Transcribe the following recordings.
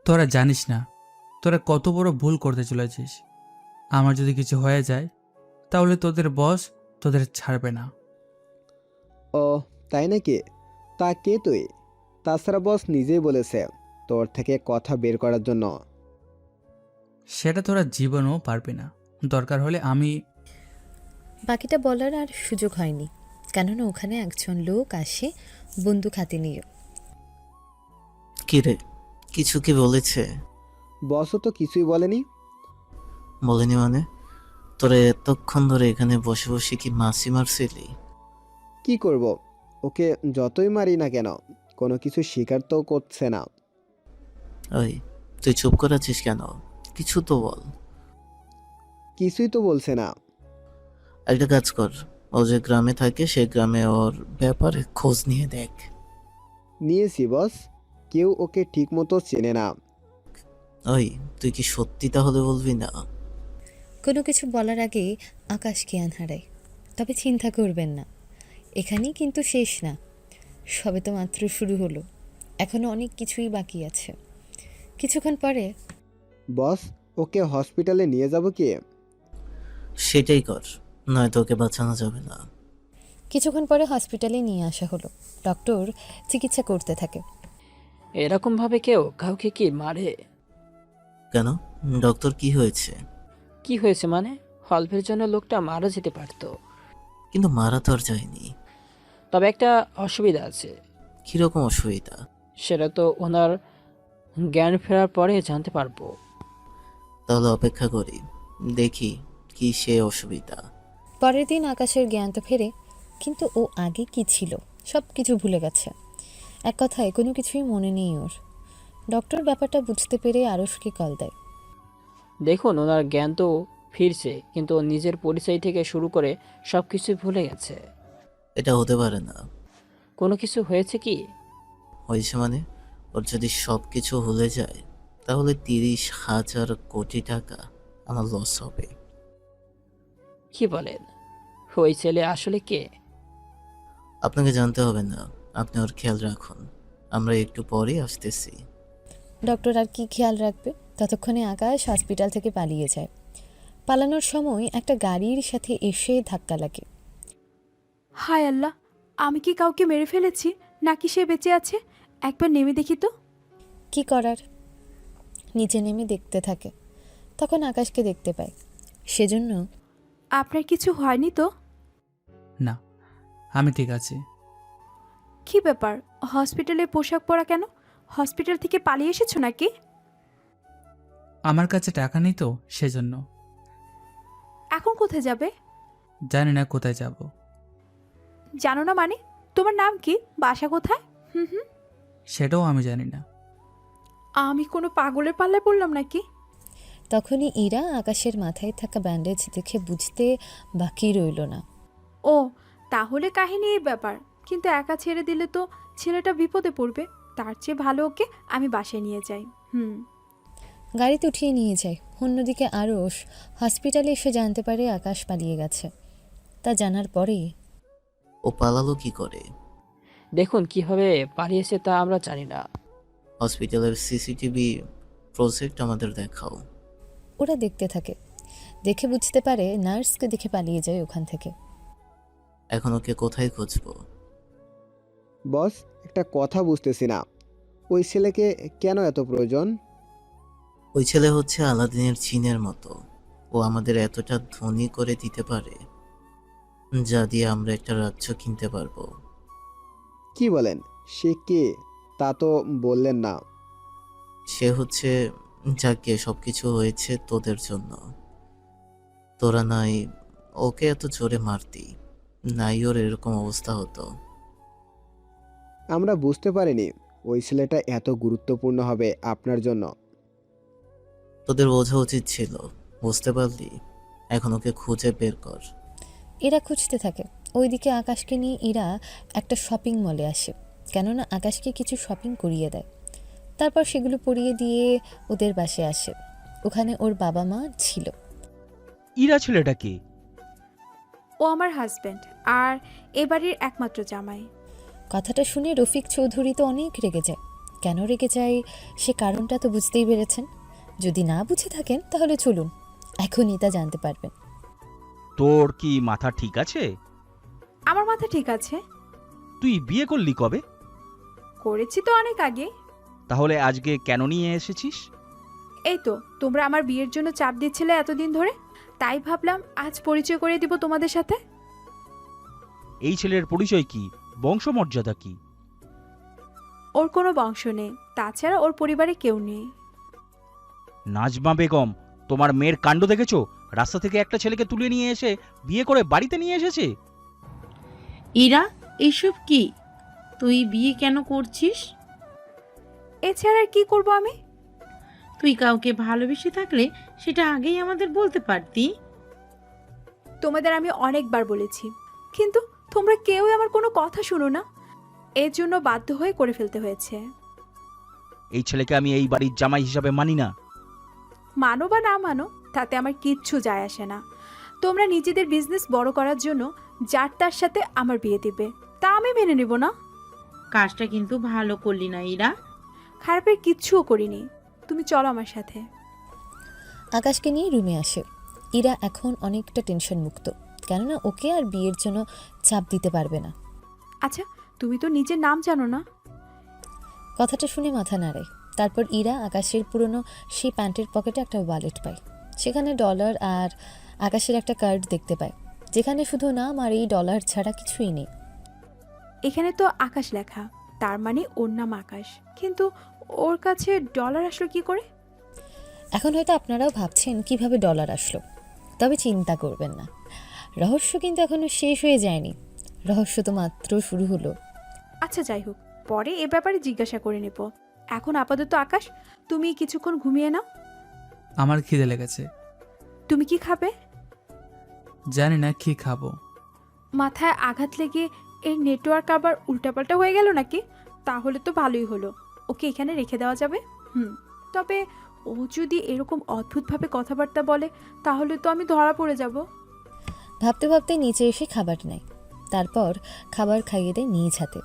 তোরা জানিস না তোরা কত বড় ভুল করতে চলেছিস। আমার যদি কিছু হয়ে যায় তাহলে তোদের বস তোদের ছাড়বে না। ও, তাই নাকি? তা কে তুই? তাছাড়া বস নিজেই বলেছে তোর থেকে কথা বের করার জন্য। সেটা তোরা জীবনও পারবি না। দরকার হলে আমি। বাকিটা বলার আর সুযোগ হয়নি, কেননা ওখানে একজন লোক আসে বন্দুক হাতে নিয়ে। কিরে, কিছু কি বলেছে? বসও তো কিছুই বলেনি। বলেনি মানে? তোরা এতক্ষণ ধরে এখানে বসে বসে কি মাছি মারছিলি? কি করব, ওকে যতই মারি না কেন কোনো কিছু স্বীকার তো করছে না। ওই, তুই চুপ করে আছিস কেন? কিছু তো বল। কিছুই তো বলছে না। একটা কাজ কর, ও যে গ্রামে থাকে সে গ্রামে ওর ব্যাপারে খোঁজ নিয়ে দেখ। নিয়েছি বস, কেউ ওকে ঠিক মতো চেনে না। ওই, তুই কি সত্যি তাহলে বলবি না? কোনো কিছু বলার আগে আকাশ জ্ঞান হারায়। তবে চিন্তা করবেন না, এখানেই কিন্তু শেষ না। সবে তো মাত্র শুরু হলো, এখনো অনেক কিছুই বাকি আছে। কিছুক্ষণ পরে বস, ওকে হসপিটালে নিয়ে যাব কি? সেটাই কর, নয়তো ওকে বাঁচানো যাবে না। কিছুক্ষণ পরে হসপিটালে নিয়ে আসা হলো। ডক্টর চিকিৎসা করতে থাকে। এরকমভাবে কেউ কাউকে কি মারে? কেন? ডক্টর কি হয়েছে? কি হয়েছে মানে? অল্পের জন্য লোকটা মারা যেতে পারতো। কিন্তু মারা তো আর যায়নি। তবে একটা অসুবিধা আছে। কিরকম অসুবিধা? সেটা তো ওনার জ্ঞান ফেরার পরে জানতে পারবো। তাহলে অপেক্ষা করি, দেখি কি সে অসুবিধা। পরের দিন আকাশের জ্ঞান তো ফেরে, কিন্তু ও আগে কি ছিল সব কিছু ভুলে গেছে। এক কথায় কোনো কিছুই মনে নেই ওর। ডক্টর ব্যাপারটা বুঝতে পেরে আরশকে কল দেয়। দেখুন, ওনার জ্ঞান তো ফিরছে, কিন্তু ও নিজের পরিচয় থেকে শুরু করে সব কিছুই ভুলে গেছে। এটা হতে পারে না। কোনো কিছু হয়েছে কি? হয়েছে মানে? ওর যদি সব কিছু ভুলে যায় তাহলে 30,000 কোটি টাকা আমার লস হবে। কি বলেন? ওই ছেলে আসলে কে? আপনাকে জানতে হবে না, আপনি ওর খেয়াল রাখুন, আমরা একটু পরেই আসতেছি। ডক্টর আর কি খেয়াল রাখবে? ততক্ষণে আকাশ হসপিটাল থেকে পালিয়ে যায়। পালানোর সময় একটা গাড়ির সাথে এসে ধাক্কা লাগে। হায় আল্লাহ, আমি কি কাউকে মেরে ফেলেছি নাকি সে বেঁচে আছে? একবার নেমে দেখি তো। কি করার, নিচে নেমে দেখতে থাকে। তখন আকাশকে দেখতে পায়। সেজন্য আপনার কিছু হয়নি তো? না, আমি ঠিক আছি। কি ব্যাপার, হসপিটালে পোশাক পরা কেন? হসপিটাল থেকে পালিয়ে এসেছো নাকি? আমার কাছে টাকা নেই তো সেজন্য। এখন কোথায় যাবে? জানি না কোথায় যাব। জানো না মানে? তোমার নাম কি, বাসা কোথায়? হুম হুম। সেটাও আমি জানি না। আমি কোনো পাগলের পাল্লায় পড়লাম নাকি? তখনই ইরা আকাশের মাথায় থাকা ব্যান্ডেজ দেখে বুঝতে বাকি রইল না। ও, তাহলে কাহিনী এই ব্যাপার। কিন্তু একা ছেড়ে দিলে তো ছেলেটা বিপদে পড়বে। তার চেয়ে ভালো ওকে আমি বাসায় নিয়ে যাই। হুম। গাড়িতে উঠিয়ে নিয়ে যায়। অন্যদিকে আরশ হসপিটালে এসে জানতে পারে আকাশ পালিয়ে গেছে। তা জানার পরেই ও পালালো কি করে? দেখুন, কিভাবে পালিয়েছে তা আমরা জানি না। হসপিটালের সিসিটিভি প্রজেক্ট আমাদের দেখাও। ওরা দেখতে থাকে। দেখে বুঝতে পারে নার্সকে দেখে পালিয়ে যায় ওখান থেকে। এখন ওকে কোথায় খুঁজবো? বস, একটা কথা বুঝতেছি না, ওই ছেলেকে কেন এত প্রয়োজন? ওই ছেলে হচ্ছে আলাদিনের জিনের মতো। ও আমাদের এতটা ধনী করে দিতে পারে যা দিয়ে আমরা একটা রাজ্য কিনতে পারবো। কি বলেন? সে কে তা তো বললেন না। সে হচ্ছে, যাকে সবকিছু হয়েছে তোদের জন্য। তোরা নাই ওকে এত জোরে মারতি, নাই ওর এরকম অবস্থা হতো। আমরা বুঝতে পারিনি ওই ছেলেটা এত গুরুত্বপূর্ণ হবে আপনার জন্য। তোদের বোঝা উচিত ছিল, বুঝতে পারলি? এখন ওকে খুঁজে বের কর। এরা খুঁজতে থাকে। ওইদিকে আকাশকে নিয়ে এরা একটা শপিং মলে আসে, কেননা আকাশকে কিছু শপিং করিয়ে দেয়। তারপর সেগুলো পরিয়ে দিয়ে ওদের বাসায় আসে। ওখানে ওর বাবা মা ছিল। ইরা ছেলেটা কি? ও আমার হাজব্যান্ড আর এ বাড়ির একমাত্র জামাই। কথাটা শুনে রফিক চৌধুরী তো অনেক রেগে যায়। কেন রেগে যায় সে কারণটা তো বুঝতেই পেরেছেন। যদি না বুঝে থাকেন তাহলে চলুন, এখনই তা জানতে পারবেন। তোর কি মাথা ঠিক আছে? আমার মাথা ঠিক আছে। তুই বিয়ে করলি কবে? করেছি তো অনেক আগে। তাহলে আজকে কেন নিয়ে এসেছিস? এই তো তোমরা আমার বিয়ের জন্য চাপ দিচ্ছিলে এতদিন ধরে, তাই ভাবলাম আজ পরিচয় করে দিব তোমাদের সাথে। এই ছেলের পরিচয় কি, বংশমর্যাদা কি? ওর কোনো বংশ নেই, তাছাড়া ওর পরিবারে কেউ নেই। নাজমা বেগম, তোমার মেয়ের কাণ্ড দেখেছো? রাস্তা থেকে একটা ছেলেকে তুলে নিয়ে এসে বিয়ে করে বাড়িতে নিয়ে এসেছে। ইরা, এইসব কি? তুই বিয়ে কেন করছিস? এছাড়া আর কি করব আমি? তুই কাউকে ভালোবেসে থাকলে সেটা আগেই আমাদের বলতে পারতি। তোমাদের আমি অনেকবার বলেছি, কিন্তু তোমরা কেউই আমার কোনো কথা শুনো না। এর জন্য বাধ্য হয়ে করে ফেলতে হয়েছে। এই ছেলেকে আমি এই বাড়ির জামাই হিসাবে মানি না। মানো বা না মানো তাতে আমার কিচ্ছু যায় আসে না। তোমরা নিজেদের বিজনেস বড় করার জন্য যার তার সাথে আমার বিয়ে দিবে, তা আমি মেনে নেব না। কাজটা কিন্তু ভালো করলি না ইরা। খারাপের কিচ্ছুও করিনি। তুমি চলো আমার সাথে। আকাশকে নিয়ে রুমে আসে। ইরা এখন অনেকটা টেনশন মুক্ত, কেননা ওকে আর বিয়ের জন্য চাপ দিতে পারবে না। আচ্ছা, তুমি তো নিজের নাম জানো না। কথাটা শুনে মাথা নাড়ে। তারপর ইরা আকাশের পুরনো সেই প্যান্টের পকেটে একটা ওয়ালেট পায়। সেখানে ডলার আর আকাশের একটা কার্ড দেখতে পায়, যেখানে শুধু নাম আর এই ডলার ছাড়া কিছুই নেই। এখানে তো আকাশ লেখা, তার মানে ওর নাম আকাশ, কিন্তু ওর কাছে ডলার আসলো কি করে? এখন হয়তো আপনারাও ভাবছেন কিভাবে ডলার আসলো, তবে চিন্তা করবেন না, রহস্য কিন্তু এখনো শেষ হয়ে যায়নি। রহস্য তো মাত্র শুরু হলো। আচ্ছা যাই হোক, পরে এ ব্যাপারে জিজ্ঞাসা করে নেব। এখন আপাতত আকাশ, তুমি কিছুক্ষণ ঘুমিয়ে নাও। আমার খিদে লেগেছে। তুমি কি খাবে? জানি না কি খাবো। মাথায় আঘাত লেগে এর নেটওয়ার্ক আবার উল্টাপাল্টা হয়ে গেল নাকি? তাহলে তো ভালোই হলো, ওকে এখানে রেখে দেওয়া যাবে। তবে ও যদি এরকম অদ্ভুতভাবে কথাবার্তা বলে তাহলে তো আমি ধরা পড়ে যাব। ভাবতে ভাবতে নিচে এসে খাবার নেয়। তারপর খাবার খাইয়ে দেয় নিজ হাতে।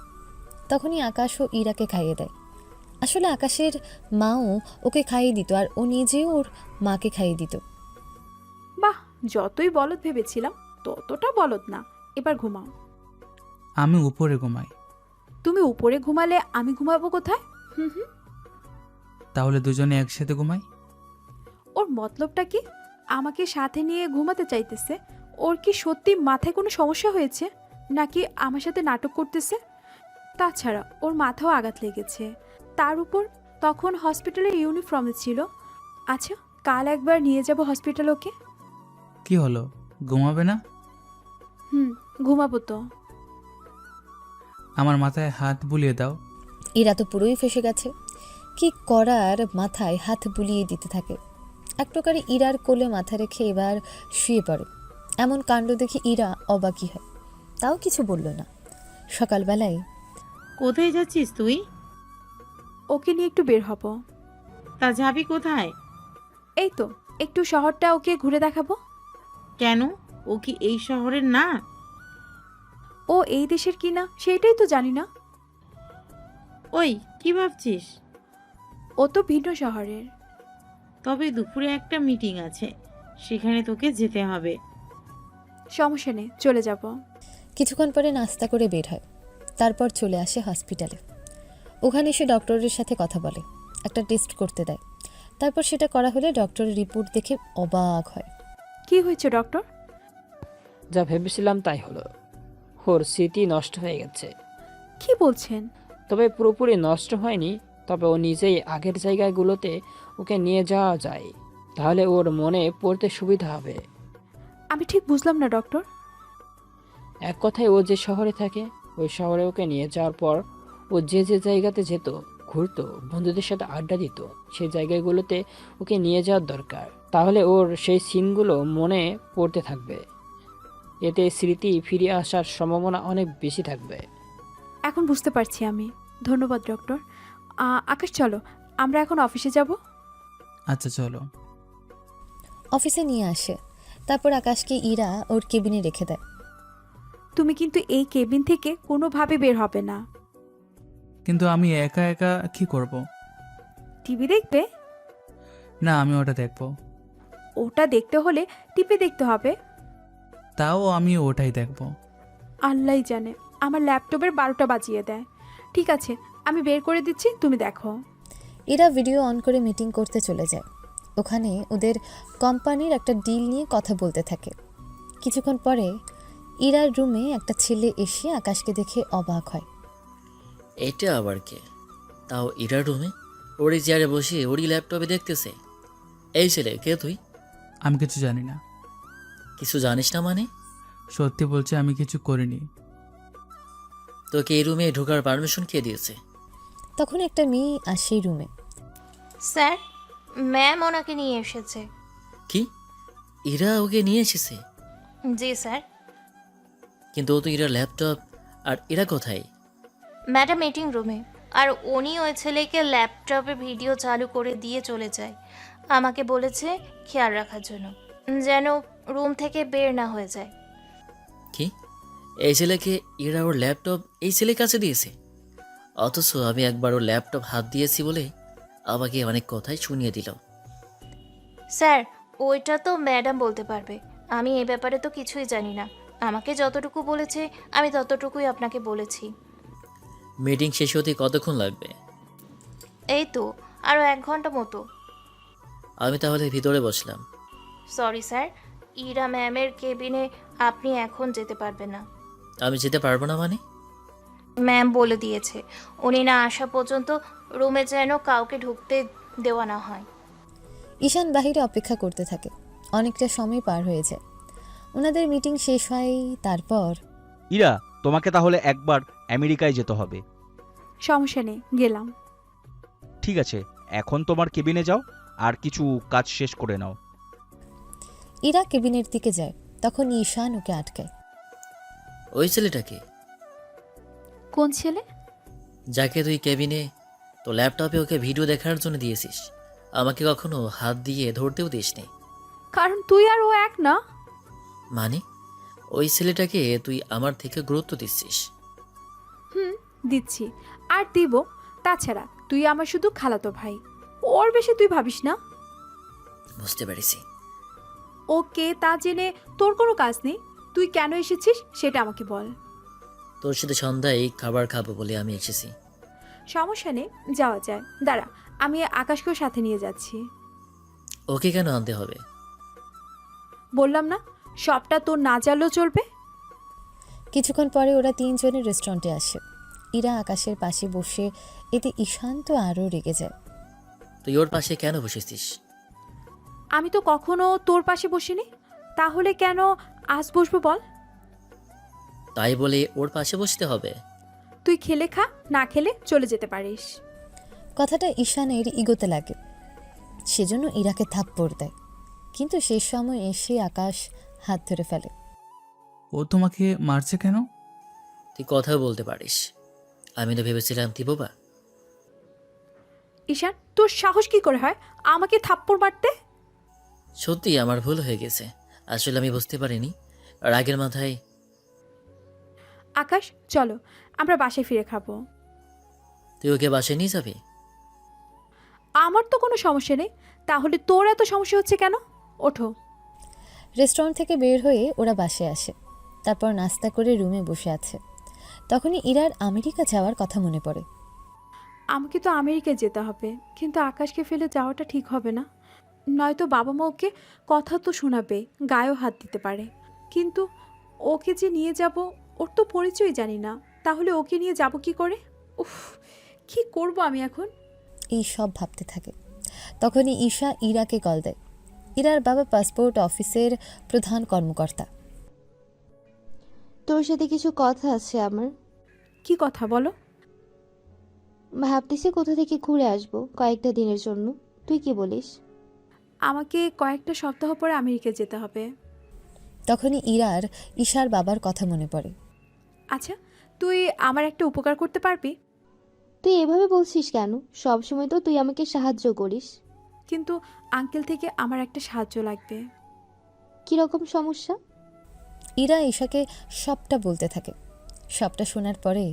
তখনই আকাশ ও ইরাকে খাইয়ে দেয়। আসলে আকাশের মাও ওকে খাইয়ে দিত, আর ও নিজেও ওর মাকে খাইয়ে দিত। বাহ, যতই বলদ ভেবেছিলাম ততটা বলদ না। এবার ঘুমাও। আমি উপরে ঘুমাই। তুমি উপরে ঘুমালে আমি ঘুমাবো কোথায়? হুম। তাহলে দুজনে একসাথে ঘুমাই। ওর মতলবটা কি? আমাকে সাথে নিয়ে ঘুমাতে চাইতেছে? ওর কি সত্যি মাথায় কোনো সমস্যা হয়েছে, নাকি আমার সাথে নাটক করতেছে? তাছাড়া ওর মাথাও আঘাত লেগেছে, তার উপর তখন হসপিটালের ইউনিফর্মে ছিল। আচ্ছা, কাল একবার নিয়ে যাব হসপিটাল ওকে। কি হলো, ঘুমাবে না? ঘুমাবো তো। আমার মাথায় হাত বুলিয়ে দাও। ইরা তো পুরোই ফেসে গেছে। কি করার মাথায় হাত বুলিয়ে দিতে থাকে। এক প্রকারে ইরার কোলে মাথা রেখে এবার শুয়ে পড়ে। এমন কাণ্ড দেখে ইরা অবাকই হয়, তাও কিছু বলল না। সকালবেলায় কোথায় যাচ্ছিস তুই? ওকে নিয়ে একটু বের হব। তা যাবি কোথায়? এই তো একটু শহরটা ওকে ঘুরে দেখাবো। কেন, ও কি এই শহরের না? ও এই দেশের কিনা সেটাই তো জানি না। ওই কি ভাবছিস? ও তো ভিন্ন শহরের। তবে দুপুরে একটা মিটিং আছে, সেখানে তোকে যেতে হবে। সমস্যা নেই, চলে যাব। কিছুক্ষণ পরে নাস্তা করে বের হয়। তারপর চলে আসে হসপিটালে। ওখানে এসে ডক্টরের সাথে কথা বলে, একটা টেস্ট করতে দেয়। তারপর সেটা করা হলে ডক্টরের রিপোর্ট দেখে অবাক হয়। কি হয়েছে ডক্টর? যা ভেবেছিলাম তাই হলো, ওর স্মৃতি নষ্ট হয়ে গেছে। কি বলছেন? তবে পুরোপুরি নষ্ট হয়নি, তবে ও নিজেই আগের জায়গাগুলোতে ওকে নিয়ে যাওয়া যায়, তাহলে ওর মনে পড়তে সুবিধা হবে। আমি ঠিক বুঝলাম না ডক্টর। এক কথায় ও যে শহরে থাকে ওই শহরে ওকে নিয়ে যাওয়ার পর ও যে যে জায়গাতে যেত, ঘুরতো, বন্ধুদের সাথে আড্ডা দিত, সেই জায়গাগুলোতে ওকে নিয়ে যাওয়ার দরকার। তাহলে ওর সেই সিনগুলো মনে পড়তে থাকবে, এতে স্মৃতি ফিরে আসার সম্ভাবনা অনেক বেশি থাকবে। এখন বুঝতে পারছি আমি। ধন্যবাদ ডক্টর। আকাশ চলো, আমরা এখন অফিসে যাব। আচ্ছা চলো। অফিসে নিয়ে আসে। তারপর আকাশকে ইরা ওর কেবিনে রেখে দেয়। তুমি কিন্তু এই কেবিন থেকে কোনোভাবে বের হবে না। কিন্তু আমি একা একা কি করব? টিভি দেখবে? না, আমি ওটা দেখব। ওটা দেখতে হলে টিভি দেখতে হবে। তাও আমি ওটাই দেখব। আল্লাহই জানে, আমার ল্যাপটপের 12টা বাজিয়ে দেয়। ঠিক আছে, আমি বের করে দিচ্ছি, তুমি দেখো। ইরা ভিডিও অন করে মিটিং করতে চলে যায়। ওখানে ওদের কোম্পানির একটা ডিল নিয়ে কথা বলতে থাকে। কিছুক্ষণ পরে ইরার রুমে একটা ছেলে এসে আকাশকে দেখে অবাক হয়। এটা আবার কে? তাও ইরার রুমে, ওরই চেয়ারে বসে ওরই ল্যাপটপে দেখতেছে। এই ছেলে, কে তুই? আমি কিছু জানি না। কিছু জানিস না মানে? সত্যি বলছি, আমি কিছু করিনি। তোকে এই রুমে ঢোকার পারমিশন কে দিয়েছে? তখন একটা মেয়ে আসে রুমে। স্যার, ম্যাম ওনাকে নিয়ে এসেছে। কি? ইরা ওকে নিয়ে এসেছে? জি স্যার। কিন্তু ও তো ইরার ল্যাপটপ, আর এরা কোথায়? ম্যাডাম মিটিং রুমে, আর উনি ওই ছেলেকে ল্যাপটপে ভিডিও চালু করে দিয়ে চলে যায়। আমাকে বলেছে খেয়াল রাখার জন্য, যেন রুম থেকে বের না হয়ে যায়। কি? এই ছেলেকে ইরা ওর ল্যাপটপ এই ছেলের কাছে দিয়েছে? অথচ আমি একবার ওর ল্যাপটপ হাত দিয়েছি বলে আমাকে অনেক কথাই শুনিয়ে দিল। স্যার, ওইটা তো ম্যাডাম বলতে পারবে, আমি এ ব্যাপারে তো কিছুই জানি না। আমাকে যতটুকু বলেছে আমি ততটুকুই আপনাকে বলেছি। মিটিং শেষ হতে কতক্ষণ লাগবে? এই তো আরও 1 ঘন্টা মতো। আমি তাহলে ভিতরে বসলাম। সরি স্যার, ইরা ম্যামের কেবিনে আপনি এখন যেতে পারবেন না। আমি যেতে পারবো না মানে? ম্যাম বলে দিয়েছে উনি না আসা পর্যন্ত রুমে যেন কাউকে ঢুকতে দেওয়া না হয়। ঈশান বাহিরে অপেক্ষা করতে থাকে। অনেকটা সময় পার হয়ে যায়। ওনাদের মিটিং শেষ হয়। তারপর ইরা, তোমাকে তাহলে একবার আমেরিকায় যেতে হবে। সমস্যা নেই, গেলাম। ঠিক আছে, এখন তোমার কেবিনে যাও আর কিছু কাজ শেষ করে নাও। ইরা কেবিনের দিকে যায়। তখন ঈশান ওকে আটকায়। ওই ছেলেটাকে? কোন ছেলে? যাকে তুই কেবিনে তো ল্যাপটপে ওকে ভিডিও দেখার জন্য দিয়েছিস, আমাকে কখনো হাত দিয়ে ধরতেও দিসনি। কারণ তুই আর ও এক না। মানে ওই ছেলেটাকে তুই আমার থেকে গুরুত্ব দিচ্ছিস? দিচ্ছি, আর দিব। তাছাড়া তুই আমার শুধু খালাতো ভাই, ওর বেশি তুই ভাবিস না। বুঝতে পেরেছি। ওকে, তা জেনে তোর কোনো কাজ নেই। তুই কেন এসেছিস সেটা আমাকে বল। তোর সাথে সন্ধ্যায় খাবার খাবো বলে আমি এসেছি। সমস্যা নেই, যাওয়া যায়। দাঁড়া, আমি আকাশকেও সাথে নিয়ে যাচ্ছি। ওকে কেন আনতে হবে? বললাম না, সবটা তোর না জানলেও চলবে। কিছুক্ষণ পরে ওরা তিনজনে রেস্টুরেন্টে আসে। ইরা আকাশের পাশে বসে। এতে ঈশান তো আরও রেগে যায়। তুই ওর পাশে কেন বসেছিস? আমি তো কখনো তোর পাশে বসিনি, তাহলে কেন আজ বসবো বল? তাই বলে ওর পাশে বসতে হবে? তুই খেলে খা, না খেলে চলে যেতে পারিস। কথাটা ঈশানের ইগোতে লাগে। সেজন্য ইরাকে থাপ্পড় দেয়। কিন্তু শেষ সময় এসে আকাশ হাত ধরে ফেলে। ও তোমাকে মারছে কেন? তুই কথাও বলতে পারিস। আমি তো ভেবেছিলাম তুই বোবা। ঈশান, তোর সাহস কি করে হয় আমাকে থাপ্পড় মারতে? সত্যি আমার ভুল হয়ে গেছে, আসলে আমি বুঝতে পারিনি। রাগের মাথায়। আকাশ, চলো আমরা বাসায় ফিরে খাবো। তুই ওকে বাসায় নিয়ে যাবি? আমার তো কোনো সমস্যা নেই, তাহলে তোর এত সমস্যা হচ্ছে কেন? ওঠো। রেস্টুরেন্ট থেকে বের হয়ে ওরা বাসে আসে। তারপর নাস্তা করে রুমে বসে আছে। তখনই ইরার আমেরিকা যাওয়ার কথা মনে পড়ে। আমাকে তো আমেরিকায় যেতে হবে, কিন্তু আকাশকে ফেলে যাওয়াটা ঠিক হবে না। নয়তো বাবা মা ওকে কথা তো শোনাবে, গায়েও হাত দিতে পারে। কিন্তু ওকে যে নিয়ে যাব, ওর তো পরিচয় জানি না, তাহলে ওকে নিয়ে যাব কি করে? উফ, কি করব আমি এখন? এই সব ভাবতে থাকে। তখনই ঈশা ইরাকে কল দেয়। ইরার বাবা পাসপোর্ট অফিসের প্রধান কর্মকর্তা। তোর সাথে কিছু কথা আছে আমার। কি কথা বলো? ভাবতেছি কোথা থেকে ঘুরে আসবো কয়েকটা দিনের জন্য। তুই কি বলিস? আমাকে কয়েকটা সপ্তাহ পরে আমেরিকা যেতে হবে। তখনই ইরার ঈশার বাবার কথা মনে পড়ে। আচ্ছা, তুই আমার একটা উপকার করতে পারবি? তুই এভাবে বলছিস কেন? সব সময় তো তুই আমাকে সাহায্য করিস। কিন্তু আঙ্কেল থেকে আমার একটা সাহায্য লাগবে। কিরকম সমস্যা? ইরা ঈশাকে সবটা বলতে থাকে। সবটা শোনার পরে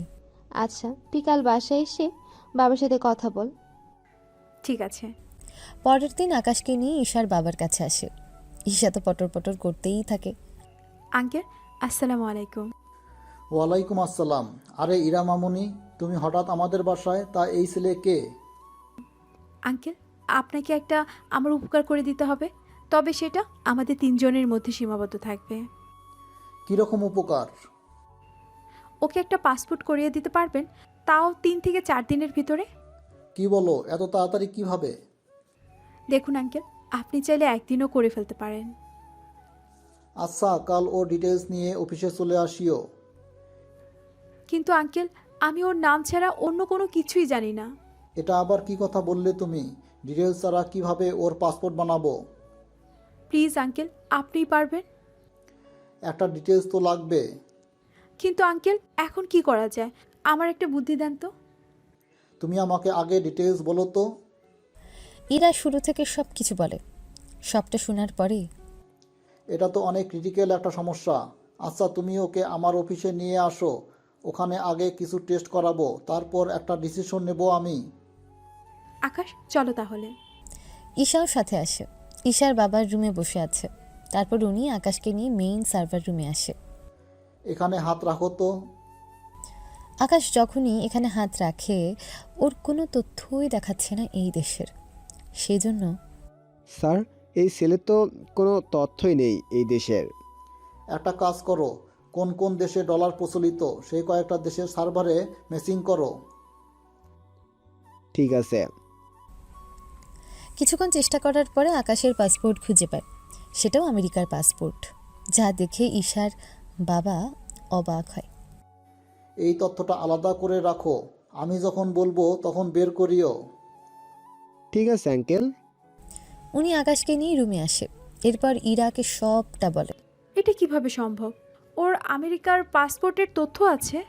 আচ্ছা তুই কাল বাসায় এসে বাবার সাথে কথা বল। ঠিক আছে। পরের দিন আকাশকে নিয়ে ঈশার বাবার কাছে আসে। ঈশা তো পটর পটর করতেই থাকে। আঙ্কেল, আসসালামু আলাইকুম। ওয়ালাইকুম আসসালাম। আরে ইরা মামুনি, তুমি হঠাৎ আমাদের বাসায়, তা এই ছেলে কে? আঙ্কেল, আপনাকে একটা আমার উপকার করে দিতে হবে, তবে সেটা আমাদের তিনজনের মধ্যে সীমাবদ্ধ থাকবে। কীরকম উপকার? ওকে একটা পাসপোর্ট করিয়ে দিতে পারবেন, তাও 3 থেকে 4 দিনের ভিতরে? কি বলো, এত তাড়াতাড়ি কিভাবে? দেখুন আঙ্কেল, আপনি চাইলে একদিনও করে ফেলতে পারেন। আচ্ছা, কাল ও ডিটেলস নিয়ে অফিসে চলে আসিও। কিন্তু আঙ্কেল, আমি ওর নাম ছাড়া অন্য কোনো কিছুই জানি না। এটা আবার কি কথা বললে তুমি? ডিটেলস ছাড়া কিভাবে ওর পাসপোর্ট বানাবো? প্লিজ আঙ্কেল, আপনিই পারবেন। একটা ডিটেলস তো লাগবে। কিন্তু আঙ্কেল, এখন কি করা যায়? আমার একটা বুদ্ধি দেন তো। তুমি আমাকে আগে ডিটেলস বলো তো। ইরা শুরু থেকে সব কিছু বলে। সবটা শোনার পরে এটা তো অনেক ক্রিটিক্যাল একটা সমস্যা। আচ্ছা, তুমি ওকে আমার অফিসে নিয়ে আসো, ওখানে আগে কিছু টেস্ট করাবো, তারপর একটা ডিসিশন নেব আমি। আকাশ, চলো তাহলে। ঈশাও সাথে আসে। ঈশার বাবার রুমে বসে আছে। তারপর উনি আকাশকে নিয়ে মেইন সার্ভার রুমে আসে। এখানে হাত রাখো তো। আকাশ যখনই এখানে হাত রাখে, ওর কোনো তথ্যই দেখাচ্ছে না এই দেশের। সেজন্য স্যার, এই ছেলে তো কোনো তথ্যই নেই এই দেশের। একটা কাজ করো, কোন কোন দেশে ডলার প্রচলিত সেই কয়েকটা দেশের সার্ভারে মেসিং করো। ঠিক আছে। কিছুক্ষণ চেষ্টা করার পরে আকাশের পাসপোর্ট খুঁজে পায়। সেটাও আমেরিকার পাসপোর্ট, যা দেখে ঈশার বাবা অবাক হয়। এই তথ্যটা আলাদা করে রাখো, আমি যখন বলবো তখন বের করিও। ঠিক আছে আঙ্কেল। উনি আকাশকে নিয়ে রুমে আসে। এরপর ইরাকে সবটা বলে। এটা কিভাবে সম্ভব? ওর আমেরিকার পাসপোর্টের তথ্য আছে?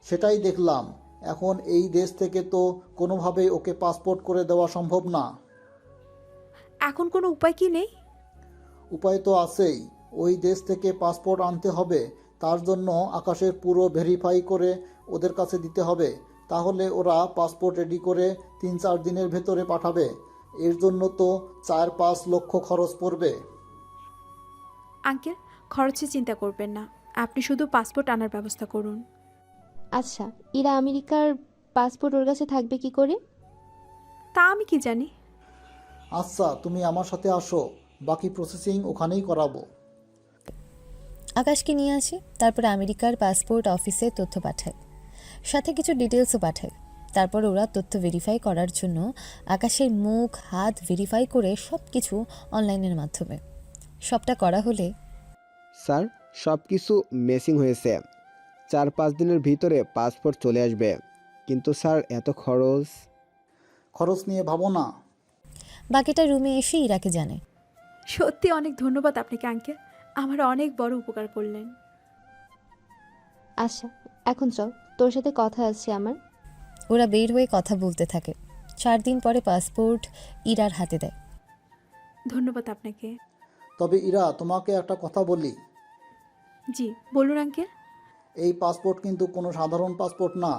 সেটাই দেখলাম। এখন এই দেশ থেকে তো কোনোভাবেই ওকে পাসপোর্ট করে দেওয়া সম্ভব না। এখন কোনো উপায় কি নেই? উপায় তো আছেই, ওই দেশ থেকে পাসপোর্ট আনতে হবে। তার জন্য আকাশের পুরো ভেরিফাই করে ওদের কাছে দিতে হবে, তাহলে ওরা পাসপোর্ট রেডি করে 3-4 দিনের ভেতরে পাঠাবে। এর জন্য তো 4-5 লক্ষ খরচ পড়বে। আঙ্কেল, খরচে চিন্তা করবেন না, আপনি শুধু পাসপোর্ট আনার ব্যবস্থা করুন। আচ্ছা, ইরা আমেরিকার পাসপোর্ট ওর কাছে থাকবে কি করে? তা আমি কি জানি। আচ্ছা, তুমি আমার সাথে আসো, বাকি প্রসেসিং ওখানেই করাবো। আকাশকে নিয়ে আসে। তারপর আমেরিকার পাসপোর্ট অফিসে তথ্য পাঠায়, সাথে কিছু ডিটেলসও পাঠায়। তারপর ওরা তথ্য ভেরিফাই করার জন্য আকাশের মুখ হাত ভেরিফাই করে সব কিছু অনলাইনের মাধ্যমে সবটা করা হলে স্যার, সব কিছু মেসিং হয়েছে। 4-5 দিনের ভিতরে পাসপোর্ট চলে আসবে। কিন্তু স্যার, এত খরচ। খরচ নিয়ে ভাবো না। বাকিটা রুমে এসে ইরাকে জানে। সত্যি অনেক ধন্যবাদ আপনাকে আঙ্কেল, আমার অনেক বড় উপকার করলেন। আচ্ছা, এখন চল, তোর সাথে কথা আছে আমার। ওরা বের হয়ে কথা বলতে থাকে। 4 দিন পরে পাসপোর্ট ইরার হাতে দেয়। ধন্যবাদ আপনাকে। তবে ইরা, তোমাকে একটা কথা বলি। জি বলুন আঙ্কেল। এই পাসপোর্ট কিন্তু কোনো সাধারণ পাসপোর্ট না,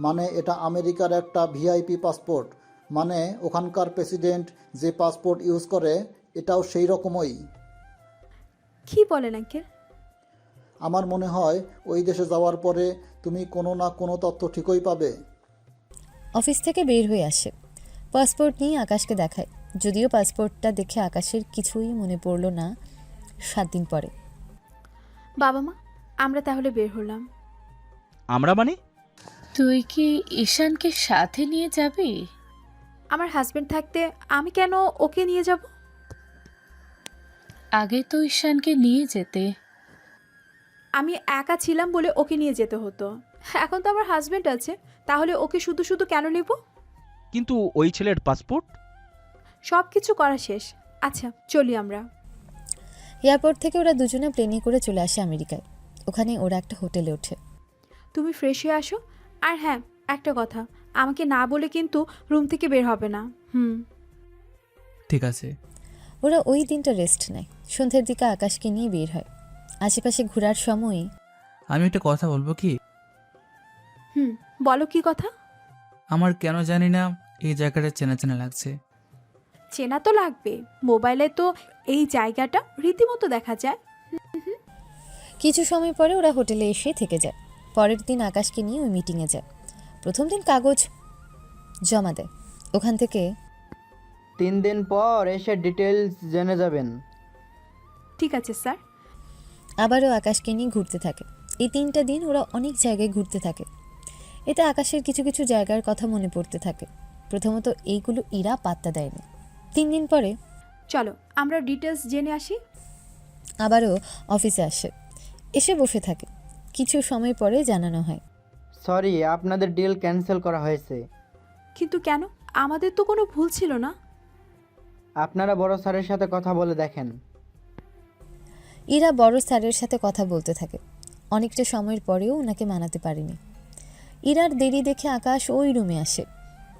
মানে এটা আমেরিকার একটা ভিআইপি পাসপোর্ট। মানে ওখানকার প্রেসিডেন্ট যে পাসপোর্ট ইউজ করে, এটাও সেই রকমই। কি বলেন আঙ্কেল? আমার মনে হয় ওই দেশে যাওয়ার পরে তুমি কোনো না কোনো তথ্য ঠিকই পাবে। অফিস থেকে বের হয়ে আসে। পাসপোর্ট নিয়ে আকাশকে দেখায়। যদিও পাসপোর্টটা দেখে আকাশের কিছুই মনে পড়ল না। 7 দিন পরে বাবা মা, আমরা তাহলে বের হলাম। আমরা মানে? তুই কি ঈশানকে সাথে নিয়ে যাবি? আমার হাজবেন্ড থাকতে আমি কেন ওকে নিয়ে যাব? আগে তো ঈশানকে নিয়ে যেতে। আমি একা ছিলাম বলে ওকে নিয়ে যেতে হতো, এখন তো আমার হাজবেন্ড আছে, তাহলে ওকে শুধু শুধু কেন নেব? কিন্তু ওই ছেলের পাসপোর্ট? সব কিছু করা শেষ। আচ্ছা চলি আমরা। এয়ারপোর্ট থেকে ওরা দুজনে প্লেনে করে চলে আসে আমেরিকায়। ওখানে ওরা একটা হোটেলে ওঠে। তুমি ফ্রেশ হয়ে আসো। আর হ্যাঁ, একটা কথা, আমাকে না বলে কিন্তু রুম থেকে বের হবে না। ঠিক আছে। ওরা ওই দিনটা রেস্ট নেয়। সন্ধ্যের দিকে আকাশকে নিয়ে বের হয়। আশেপাশে ঘোরার সময় আমি একটা কথা বলবো কি? বলো কি কথা? আমার কেন জানি না এই জায়গাটা চেনা চেনা লাগছে। চেনা তো লাগবে, মোবাইলে তো এই জায়গাটা রীতিমতো দেখা যায়। কিছু সময় পরে ওরা হোটেলে এসে থেকে যায়। পরের দিন আকাশকে নিয়ে ওই মিটিংয়ে যায়। প্রথম দিন কাগজ জমা দেয়। ওখান থেকে 3 দিন পর এসে ডিটেলস জেনে যাবেন। ঠিক আছে স্যার। আবারও আকাশকে নিয়ে ঘুরতে থাকে। এই 3টা দিন ওরা অনেক জায়গায় ঘুরতে থাকে। এতে আকাশের কিছু কিছু জায়গার কথা মনে পড়তে থাকে। প্রথমত এইগুলো ইরা পাত্তা দেয়নি। 3 দিন পরে চলো আমরা ডিটেলস জেনে আসি। আবারও অফিসে আসে, এসে বসে থাকে। কিছু সময় পরে জানানো হয়, সরি, আপনাদের ডিল ক্যান্সেল করা হয়েছে। কিন্তু কেন? আমাদের তো কোনো ভুল ছিল না। আপনারা বড় স্যারের সাথে কথা বলে দেখেন। ইরা বড় স্যারের সাথে কথা বলতে থাকে। অনেকটা সময়ের পরেও ওনাকে মানাতে পারেনি। ইরার দেরি দেখে আকাশ ওই রুমে আসে।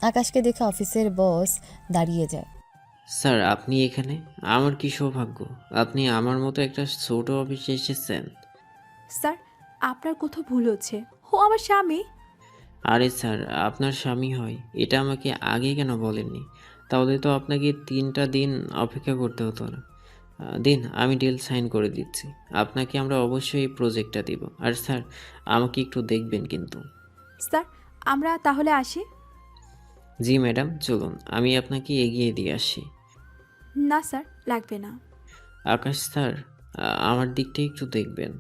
আকাশকে দেখে অফিসের বস দাঁড়িয়ে যায়। স্যার, আপনি এখানে? আমার কি সৌভাগ্য, আপনি আমার মতো একটা ছোট অফিসে এসেছেন। স্যার, আপনার কোথাও ভুল হচ্ছে। ও আমার স্বামী। আরে স্যার, আপনার স্বামী হয় এটা আমাকে আগে কেন বলেননি? তাহলে তো আপনাকে 3টা দিন অপেক্ষা করতে হতো না। দিন, আমি ডিল সাইন করে দিচ্ছি। আপনাকে আমরা অবশ্যই এই প্রজেক্টটা দিব। আর স্যার, আমাকে একটু দেখবেন কিন্তু। স্যার, আমরা তাহলে আসি। জি ম্যাডাম, চলুন আমি আপনাকে এগিয়ে দিয়ে আসি। না স্যার, লাগবে না। আকাশ স্যার, আমার দিকটা একটু দেখবেন।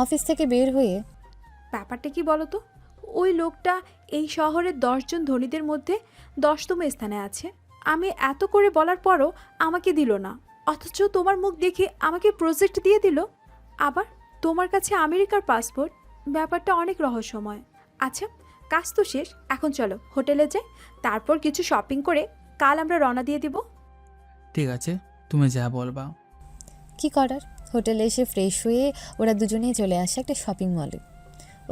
অফিস থেকে বের হয়ে ব্যাপারটা কি বলো তো? ওই লোকটা এই শহরের 10 জন ধনীদের মধ্যে 10তম স্থানে আছে। আমি এত করে বলার পরও আমাকে দিল না, অথচ তোমার মুখ দেখে আমাকে প্রজেক্ট দিয়ে দিল। আবার তোমার কাছে আমেরিকার পাসপোর্ট। ব্যাপারটা অনেক রহস্যময়। আচ্ছা, কাজ তো শেষ, এখন চলো হোটেলে যাই, তারপর কিছু শপিং করে কাল আমরা রওনা দিয়ে দিব। ঠিক আছে, তুমি যা বলবা। কি করার, হোটেলে এসে ফ্রেশ হয়ে ওরা দুজনেই চলে আসে একটা শপিং মলে।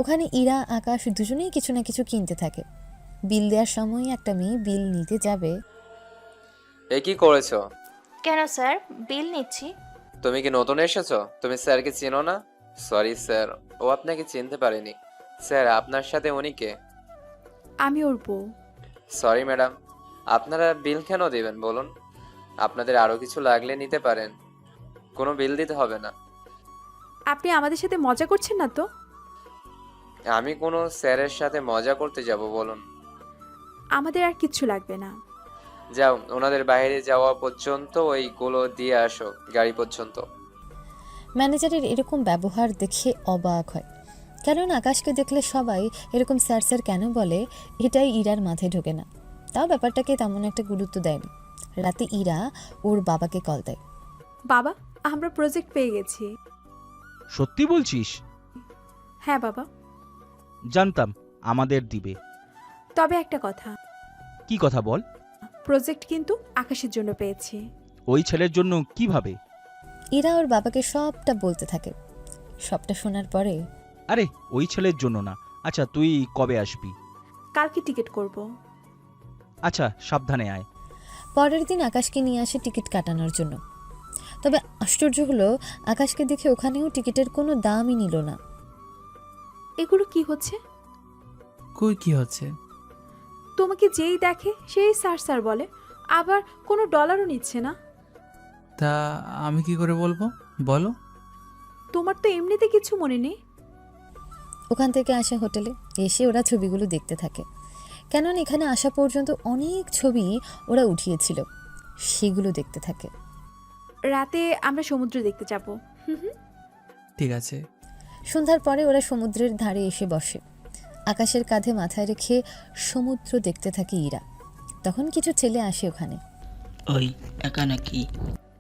ওখানে ইরা আকাশ দুজনেই কিছু না কিছু কিনতে থাকে। বিল দেওয়ার সময় একটা মেয়ে বিল নিতে যাবে। এ কি করেছো? কেন স্যার, বিল নিচ্ছি। তুমি কি নতুন এসেছো? তুমি স্যারকে চেনো না? সরি স্যার, ও আপনাকে চিনতে পারেনি। স্যার, আপনার সাথে উনি কে? আমি ওর বউ। সরি ম্যাডাম, আপনারা বিল কেন দিবেন বলুন? আপনাদের আরও কিছু লাগলে নিতে পারেন, কোনো বিল দিতে হবে না। আপনি আমাদের সাথে মজা করছেন না তো? আমি কোনো স্যারের সাথে মজা করতে যাব বলুন? আমাদের আর কিচ্ছু লাগবে না। যাও, ওনাদের বাইরে যাওয়া পর্যন্ত ওইগুলো দিয়ে আসো, গাড়ি পর্যন্ত। ম্যানেজারের এরকম ব্যবহার দেখে অবাক হয়, কারণ আকাশকে দেখলে সবাই এরকম স্যার স্যার কেন বলে এটাই ইরার মাথায় ঢোকে না। তাও ব্যাপারটাকে তেমন একটা গুরুত্ব দেয়নি। রাতে ইরা ওর বাবাকে কল দেয়। বাবা, আমরা প্রজেক্ট পেয়ে গেছি। সত্যি বলছিস? হ্যাঁ বাবা। জানতাম আমাদের দিবে। তবে একটা কথা। কি কথা বল? প্রজেক্ট কিন্তু আকাশের জন্য পেয়েছি। ওই ছেলের জন্য কিভাবে? ইরা ওর বাবাকে সবটা বলতে থাকে। সবটা শোনার পরে, আরে ওই ছেলের জন্য না। আচ্ছা, তুই কবে আসবি? কালকে টিকিট করব। আচ্ছা, সাবধানে আয়। পরের দিন আকাশকে নিয়ে আসে টিকিট কাটানোর জন্য। তবে আশ্চর্য হলো, আকাশকে দেখে ওখানেও টিকিটের কোনো দামই নিল না। এগুলো কি হচ্ছে? কই কি হচ্ছে? তোমাকে যেই দেখে সেই স্যার স্যার বলে, আবার কোনো ডলারও নিচ্ছে না। তা আমি কি করে বলবো বলো? তোমার তো এমনিতে কিছু মনে নেই। ওখান থেকে আসে হোটেলে। এসে ওরা ছবিগুলো দেখতে থাকে, কেননা এখানে আসা পর্যন্ত অনেক ছবি ওরা উঠিয়েছিল, সেগুলো দেখতে থাকে। রাতে আমরা সমুদ্র দেখতে যাব। ঠিক আছে। সন্ধ্যার পরে ওরা সমুদ্রের ধারে এসে বসে। আকাশের কাঁধে মাথায় রেখে সমুদ্র দেখতে থাকে ইরা। তখন কিছু ছেলে আসে ওখানে। ওই একা নাকি?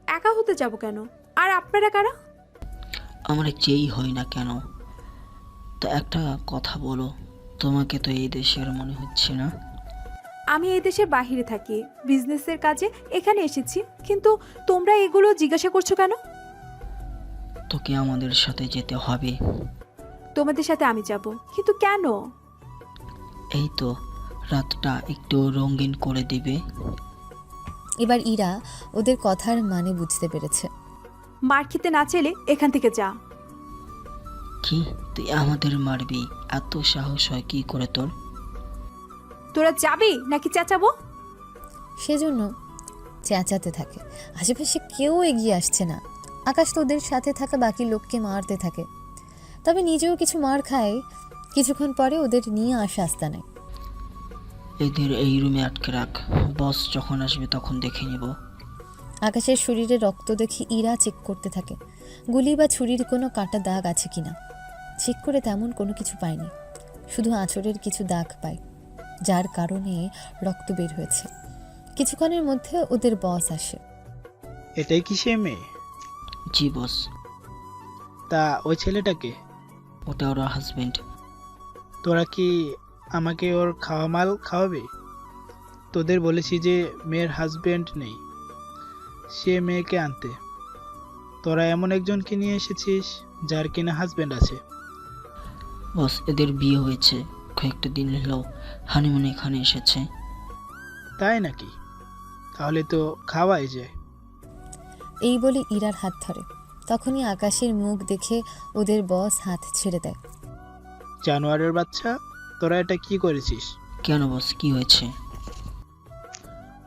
একা হতে যাব কেন? আর আপনারা কারা? আমরা যেই হই না কেন, তো একটা কথা বলো, তোমাকে তো এই দেশের মনে হচ্ছে না। আমি এই দেশের বাইরে থাকি, বিজনেসের কাজে এখানে এসেছি, কিন্তু তোমরা এগুলো জিজ্ঞাসা করছো কেন? তোকে আমাদের সাথে যেতে হবে। তোমাদের সাথে আমি যাব, কিন্তু কেন? এই তো রাতটা একটু রঙিন করে দিবে। এবার ইরা ওদের কথার মানে বুঝতে পেরেছে। মার খেতে না চাইলে এখান থেকে যা। কি, তুই আমাদের মারবি? এত সাহস হয় কি করে তোর? তোরা যাবি নাকি চেঁচাবো? সেজন্য চেঁচাতে থাকে। আশেপাশে কেউ এগিয়ে আসছে না। আকাশ তো ওদের সাথে থাকা বাকি লোককে মারতে থাকে, তবে নিজেও কিছু মার খায়। কিছুক্ষণ পরে ওদের নিয়ে আসে আস্তানায়। এদের এই রুমে আটকে রাখ, বস যখন আসবে তখন দেখে নিব। আকাশের শরীরে রক্ত দেখে ইরা চেক করতে থাকে গুলি বা ছুরির কোনো কাটা দাগ আছে কিনা। চেক করে তেমন কোনো কিছু পায়নি, শুধু আঁচড়ের কিছু দাগ পায়, যার কারণে রক্ত বের হয়েছে। কিছুক্ষণের মধ্যে ওদের বস আসে। এটাই কি সে মেয়ে? জি বস। তা ওই ছেলেটাকে? ওটা ওর হাজবেন্ড। তোরা কি আমাকে ওর খাওয়া মাল খাওয়াবে? তোদের বলেছি যে মেয়ের হাজবেন্ড নেই, সে মেয়েকে আনতে। তোরা এমন একজনকে নিয়ে এসেছিস যার কিনা হাজবেন্ড আছে। বস এদের বিয়ে হয়েছে, কয়েকটা দিন হলো হানিমুনে এখানে এসেছে। তাই নাকি? তাহলে তো খাওয়াই যায়। এই বলে ইরার হাত ধরে। তখনই আকাশের মুখ দেখে ওদের বস হাত ছেড়ে দেয়। জানোয়ারের বাচ্চা, তোরা এটা কি করেছিস? কেন বস, কি হয়েছে?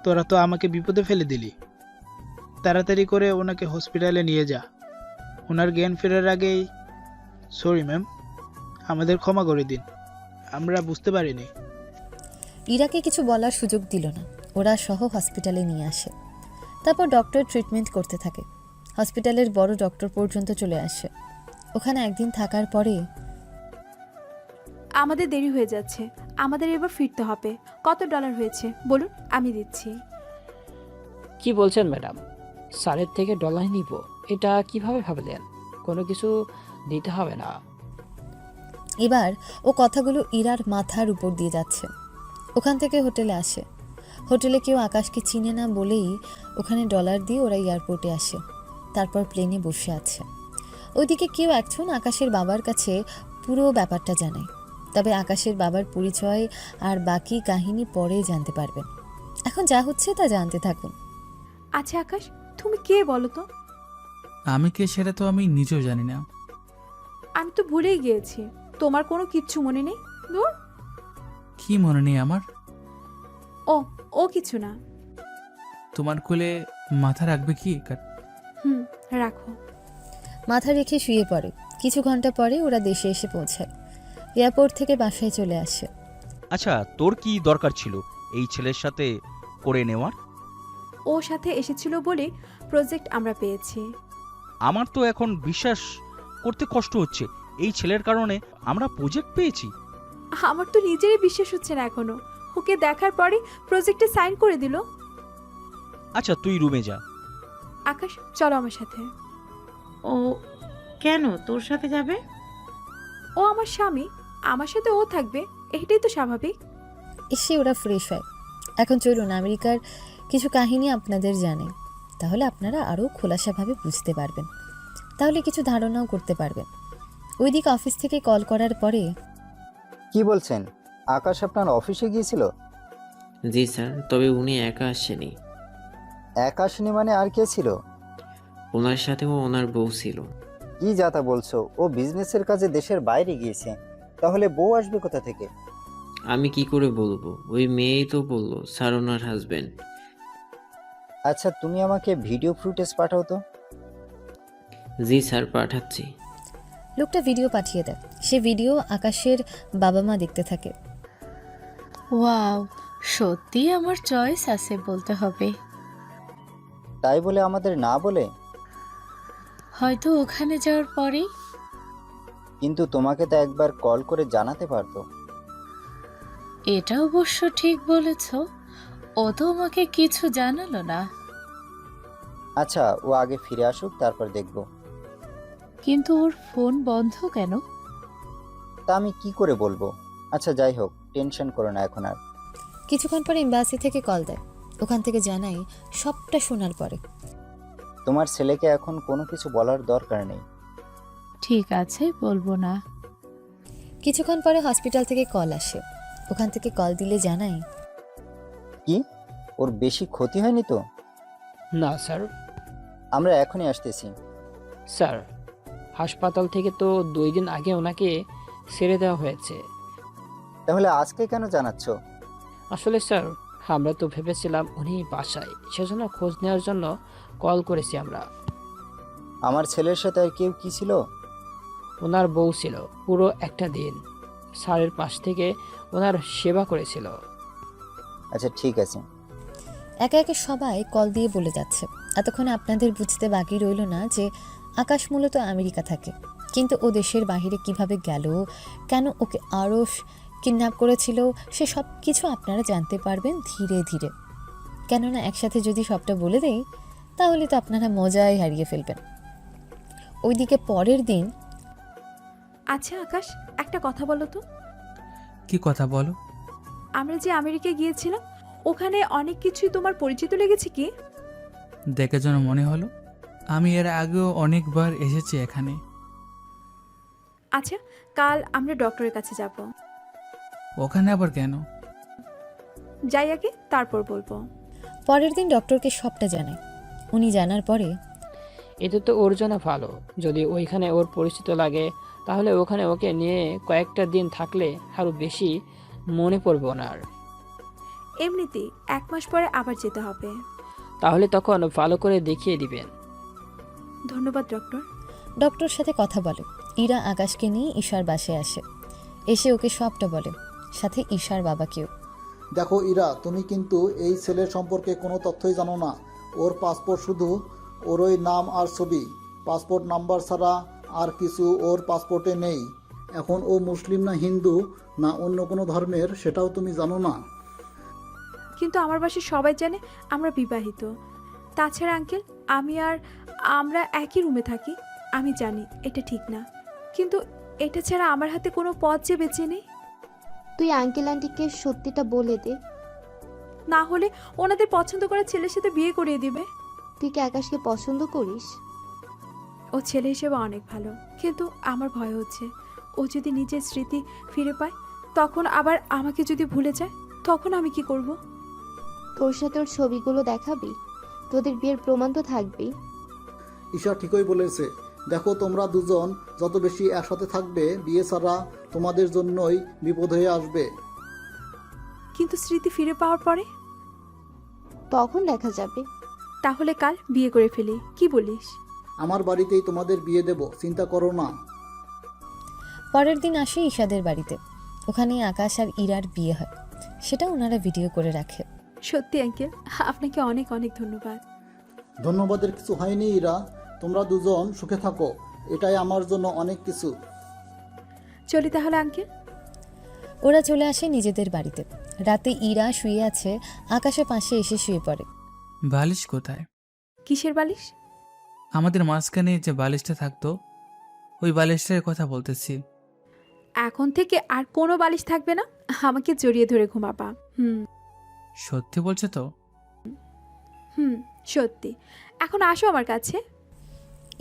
তোরা তো আমাকে বিপদে ফেলে দিলি। তাড়াতাড়ি করে ওনাকে হসপিটালে নিয়ে যা। ওনার জ্ঞান ফেরার আগেই। সরি ম্যাম, আমাদের ক্ষমা করে দিন, আমরা বুঝতে পারিনি। ইরাকে কিছু বলার সুযোগ দিল না। ওরা সহ হসপিটালে নিয়ে আসে। তারপর ডক্টর ট্রিটমেন্ট করতে থাকে। হসপিটালের বড় ডক্টর পর্যন্ত চলে আসে। ওখানে একদিন থাকার পরে আমাদের দেরি হয়ে যাচ্ছে, আমাদের এবার ফিরতে হবে। কত ডলার হয়েছে বলুন, আমি দিচ্ছি। কি বলছেন ম্যাডাম? স্যারের থেকে ডলার নিব? এটা কিভাবে ভাবলেন? কোনো কিছু দিতে হবে না। এবার ও কথাগুলো ইরার মাথার উপর দিয়ে যাচ্ছে। ওখান থেকে হোটেলে আসে। হোটেলে কেউ আকাশকে চিনে না বলেই ওখানে ডলার দিয়ে ওরা এয়ারপোর্টে আসে। তারপর প্লেনে বসে আছে। ওইদিকে কেউ একজন আকাশের বাবার কাছে পুরো ব্যাপারটা জানায়। তবে আকাশের বাবার পরিচয় আর বাকি কাহিনী পরে জানতে পারবেন। এখন যা হচ্ছে তা জানতে থাকুন। আচ্ছা আকাশ, তুমি কে বলো তো? আমি কে সেটা তো আমি নিজেও জানি না। আমি তো ভুলেই গিয়েছি। তোমার কোনো কিচ্ছু মনে নেই? দূর। কি মনে নেই আমার? ও ও কিছু না। তোমার কোলে মাথা রাখবে কি? হুম, রাখো। মাথা রেখে শুয়ে পড়ে। কিছু ঘন্টা পরে ওরা দেশে এসে পৌঁছায়। এয়ারপোর্ট থেকে বাসায় চলে আসে। আচ্ছা, তোর কি দরকার ছিল এই ছেলের সাথে করে নেওয়ার? ওর সাথে এসেছিল বলে প্রজেক্ট আমরা পেয়েছি। আমার তো এখন বিশ্বাস করতে কষ্ট হচ্ছে এই ছেলের কারণে আমরা প্রজেক্ট পেয়েছি। আমার তো নিজেরই বিশ্বাস হচ্ছে না এখনো। ওকে দেখার পরে প্রজেক্টে সাইন করে দিল। আচ্ছা তুই রুমে যা। আকাশ চলো আমার সাথে। ও কেন তোর সাথে যাবে? ও আমার স্বামী, আমার সাথে ও থাকবে, এটাই তো স্বাভাবিক। এসে ওরা ফ্রেশ হয়। এখন চলুন আমেরিকার কিছু কাহিনী আপনাদের জানাই, তাহলে আপনারা আরও খোলাসাভাবে বুঝতে পারবেন, তাহলে কিছু ধারণাও করতে পারবেন। ওইদিকে অফিস থেকে কল করার পরে। কি বলছেন? আকাশ আপনার অফিসে গিয়েছিল? জি স্যার, তবে উনি একা আসেনি। একা আসেনি মানে আর কে ছিল? ওনার সাথেও ওনার বউ ছিল। কি যাতা বলছো? ও বিজনেসের কাজে দেশের বাইরে গিয়েছে, তাহলে বউ আসবে কোথা থেকে? আমি কি করে বলবো? ওই মেয়েই তো বললো স্যার ওনার হাজবেন্ড। আচ্ছা তুমি আমাকে ভিডিও ফুটেজ পাঠাও তো। জি স্যার, পাঠাচ্ছি। লোকটা ভিডিও পাঠিয়ে দেয়। সে ভিডিও আকাশের বাবা মা দেখতে থাকে। ওয়াও, সত্যি আমার চয়েস আছে বলতে হবে। তাই বলে আমাদের না বলে? হয়তো ওখানে যাওয়ার পরেই। কিন্তু তোমাকে তো একবার কল করে জানাতে পারতো। এটা অবশ্য ঠিক বলেছ, ও তো আমাকে কিছু জানালো না। আচ্ছা ও আগে ফিরে আসুক, তারপর দেখব। কিন্তু ওর ফোন বন্ধ কেন? তা আমি কি করে বলবো? আচ্ছা যাই হোক, টেনশন করো না এখন আর। কিছুক্ষণ পরে এম্বাসি থেকে কল দেয়। ওখান থেকে জানাই সবটা শোনার পরে। তোমার ছেলেকে এখন কোনো কিছু বলার দরকার নেই। ঠিক আছে, বলবো না। কিছুক্ষণ পরে হসপিটাল থেকে কল আসে। ওখান থেকে কল দিলে জানাই। কি ওর বেশি ক্ষতি হয়নি তো? না স্যার। আমরা এখনই আসতেছি। স্যার, হাসপাতাল থেকে তো 2 দিন আগে ওনাকে ছেড়ে দেওয়া হয়েছে। তাহলে আজকে কেন জানাচ্ছ? আসলে স্যার, আমরা তো ভেবেছিলাম উনি বাসায়, সেজন্য খোঁজ নেওয়ার জন্য কল করেছি আমরা। আমার ছেলের সাথে আর কেউ কি ছিল? ওনার বউ ছিল পুরো একটা দিন, স্যারের পাশ থেকে ওনার সেবা করেছিল। আচ্ছা ঠিক আছে। একে একে সবাই কল দিয়ে বলে যাচ্ছে। এতক্ষণে আপনাদের বুঝতে বাকি রইল না যে আকাশ মূলত আমেরিকা থাকে, কিন্তু ও দেশের বাইরে কিভাবে গেল, কেন ওকে আরশ কিডন্যাপ করেছিল, সে সব কিছু আপনারা জানতে পারবেন ধীরে ধীরে। কেননা একসাথে যদি সবটা বলে দেই তাহলে তো আপনারা মজাই হারিয়ে ফেলবেন। ওইদিকে পরের দিন। আচ্ছা আকাশ, একটা কথা বলো তো। কি কথা বলো? আমরা যে আমেরিকায় গিয়েছিলাম, ওখানে অনেক কিছুই তোমার পরিচিত লেগেছে কি? দেখে যেন মনে হলো আমি এর আগেও অনেকবার এসেছি এখানে। আচ্ছা, কাল আমরা ডক্টরের কাছে যাব। ওখানে আবার কেন? যাই আগে, তারপর বলবো। পরের দিন ডক্টরকে সবটা জানায়। উনি জানার পরে, এতে তো ওর জন্য ভালো। যদি ওইখানে ওর পরিচিত লাগে তাহলে ওখানে ওকে নিয়ে কয়েকটা দিন থাকলে আরও বেশি মনে পড়বে ওনার। এমনিতেই 1 মাস পরে আবার যেতে হবে। তাহলে তখন ভালো করে দেখিয়ে দিবেন। ধন্যবাদ ডক্টর। ডক্টর সাথে কথা বলে। ইরা আকাশকে নিয়ে ঈশার বাসায় আসে, এসে ওকে সবটা বলে, সাথে ঈশার বাবাকেও। দেখো ইরা, তুমি কিন্তু এই ছেলের সম্পর্কে কোনো তথ্যই জানো না। ওর পাসপোর্ট শুধু ওরই নাম আর ছবি, পাসপোর্ট নাম্বার ছাড়া আর কিছু ওর পাসপোর্টে নেই। এখন ও মুসলিম না হিন্দু না অন্য কোনো ধর্মের সেটাও তুমি জানো না। কিন্তু আমার বাসায় সবাই জানে আমরা বিবাহিত। তাছাড়া আঙ্কেল, আমরা একই রুমে থাকি। আমি জানি এটা ঠিক না, কিন্তু এটা ছাড়া আমার হাতে কোনো পথ যে বেঁচে নেই। তুই আঙ্কেল আন্টিকে সত্যিটা বলে দে। না হলে ওনাদের পছন্দ করা ছেলের সাথে বিয়ে করিয়ে দিবে। তুই কি আকাশকে পছন্দ করিস? ও ছেলে হিসেবে অনেক ভালো, কিন্তু আমার ভয় হচ্ছে ও যদি নিজের স্মৃতি ফিরে পায়, তখন আবার আমাকে যদি ভুলে যায়, তখন আমি কি করব? তোর সাথে ওর ছবিগুলো দেখাবি, তোদের বিয়ের প্রমাণ তো থাকবেই। ঈশা ঠিকই বলেছে। দেখো, তোমরা দুজন যত বেশি একসাথে থাকবে, বিয়ে ছাড়া তোমাদের জন্যই বিপদ হয়ে আসবে। কিন্তু স্মৃতি ফিরে পাওয়ার পরে? তখন দেখা যাবে। তাহলে কাল বিয়ে করে ফেলি, কি বলিস? আমার বাড়িতেই তোমাদের বিয়ে দেব, চিন্তা করো না। পরের দিন আসে ঈশাদের বাড়িতে। ওখানে আকাশ আর ইরার বিয়ে হয়, সেটা ওনারা ভিডিও করে রাখে। সত্যি আঙ্কেল, আপনাকে অনেক অনেক ধন্যবাদ। ধন্যবাদের কিছু হয়নি ইরা, তোমরা দুজন সুখে থাকো, এটাই আমার জন্য অনেক কিছু। চলি তাহলে আঙ্কেল। ওরা চলে আসে নিজেদের বাড়িতে। রাতে ইরা শুয়ে আছে, আকাশের পাশে এসে শুয়ে পড়ে। বালিশ কোথায়? কিসের বালিশ? আমাদের মাঝখানে যে বালিশটা থাকতো, ওই বালিশটার কথা বলতেছি। এখন থেকে আর কোনো বালিশ থাকবে না, আমাকে জড়িয়ে ধরে ঘুমাবা। সত্যি বলছো তো? সত্যি। এখন আসো আমার কাছে।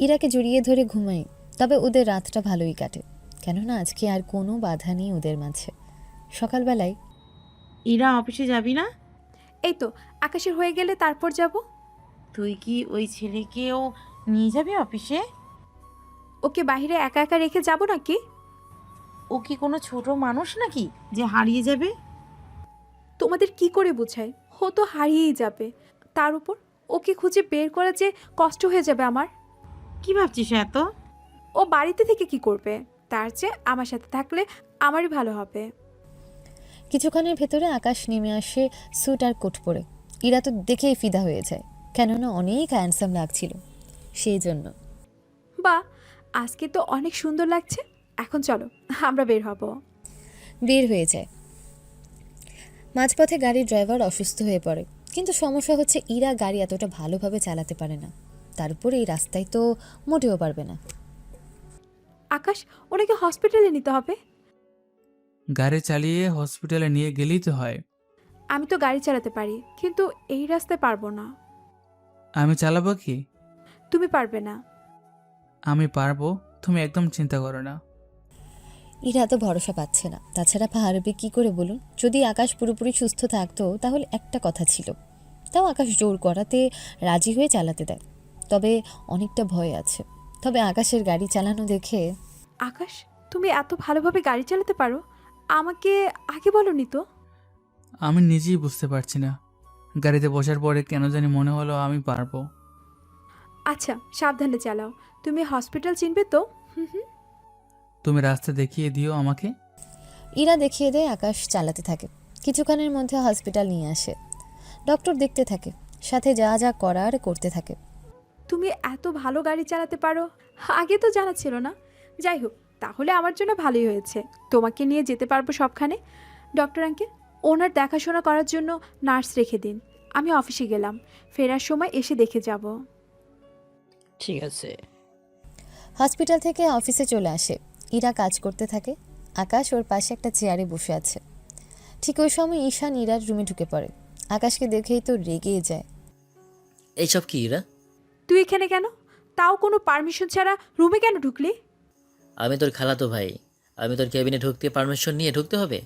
ইরাকে জড়িয়ে ধরে ঘুমাই। তবে ওদের রাতটা ভালোই কাটে, কেননা আজকে আর কোনো বাধা নেই ওদের মাঝে। সকালবেলায়, ইরা অফিসে যাবি না? এই তো আকাশের হয়ে গেলে তারপর যাব। তুই কি ওই ছেলেকেও নিয়ে যাবি অফিসে? ওকে বাইরে একা একা রেখে যাব নাকি? ও কি কোনো ছোট মানুষ নাকি যে হারিয়ে যাবে? তোমাদের কি করে বোঝায়? ও তো হারিয়েই যাবে। তার উপর ওকে খুঁজে বের করা যে কষ্ট হয়ে যাবে আমার। কি ভাবছিস এত? ও বাড়িতে থেকে কি করবে? তার চেয়ে আমার সাথে থাকলে আমারই ভালো হবে। কিছুক্ষণের ভেতরে আকাশ নেমে আসে স্যুট আর কোট পরে। ইরা তো দেখেই ফিদা হয়ে যায়, কেননা অনেক হ্যান্ডসাম লাগছিল সেই জন্য। বা, আজকে তো অনেক সুন্দর লাগছে। এখন চলো আমরা বের হব। বের হয়ে যায়। মাঝপথে গাড়ির ড্রাইভার অসুস্থ হয়ে পড়ে, কিন্তু সমস্যা হচ্ছে ইরা গাড়ি এতটা ভালোভাবে চালাতে পারে না। তার উপর এই রাস্তায় তো মোটেও পারবে না। আকাশ, ওনাকে হসপিটালে নিতে হবে। গাড়ি চালিয়ে হসপিটালে নিয়ে গেলেই তো হয়। আমি তো গাড়ি চালাতে পারি, কিন্তু এই রাস্তায় পারবো না। আমি চালাবো কি? তুমি পারবে না। আমি পারবো, তুমি একদম চিন্তা করো না। ইরা তো ভরসা পাচ্ছে না। তাছাড়া পারবে কি করে বলুন? যদি আকাশ পুরোপুরি সুস্থ থাকতো তাহলে একটা কথা ছিল, তাও আকাশ জোর করাতে রাজি হয়ে চালাতে দেয়। তবে অনেকটা ভয় আছে। তবে আকাশের গাড়ি চালানো দেখে, আকাশ, তুমি এত ভালোভাবে গাড়ি চালাতে পারো? আমাকে আগে বলনি তো। আমি নিজেই বুঝতে পারছি না, গাড়িতে বসার পরে কেন জানি মনে হলো আমি পারবো। আচ্ছা সাবধানে চালাও। তুমি হসপিটাল চিনবে তো? তুমি রাস্তা দেখিয়ে দিও আমাকে। ইরা দেখিয়ে দেয়, আকাশ চালাতে থাকে। কিছুক্ষণের মধ্যে হসপিটাল নিয়ে আসে। ডক্টর দেখতে থাকে, সাথে যা যা করার করতে থাকে। তুমি এত ভালো গাড়ি চালাতে পারো, আগে তো জানা ছিল না। যাই হোক, তাহলে আমার জন্য ভালোই হয়েছে, তোমাকে নিয়ে যেতে পারবো সবখানে। ডক্টর আঙ্কেল, ওনার দেখাশোনা করার জন্য নার্স রেখে দিন। আমি অফিসে গেলাম, ফেরার সময় এসে দেখে যাব। ঠিক আছে। হসপিটাল থেকে অফিসে চলে আসে। ইরা কাজ করতে থাকে। আকাশ ওর পাশে একটা চেয়ারে বসে আছে। ঠিক ওই সময় ঈশান ইরার রুমে ঢুকে পড়ে। আকাশকে দেখেই তো রেগে যায়। এইসব কি ইরা? তুই এখানে কেন? তাও কোনো পারমিশন ছাড়া রুমে কেন ঢুকলি? আমি তোর খালাতো ভাই, আমি তোর কেবিনে ঢুকতে পারমিশন নিয়ে ঢুকতে হবে?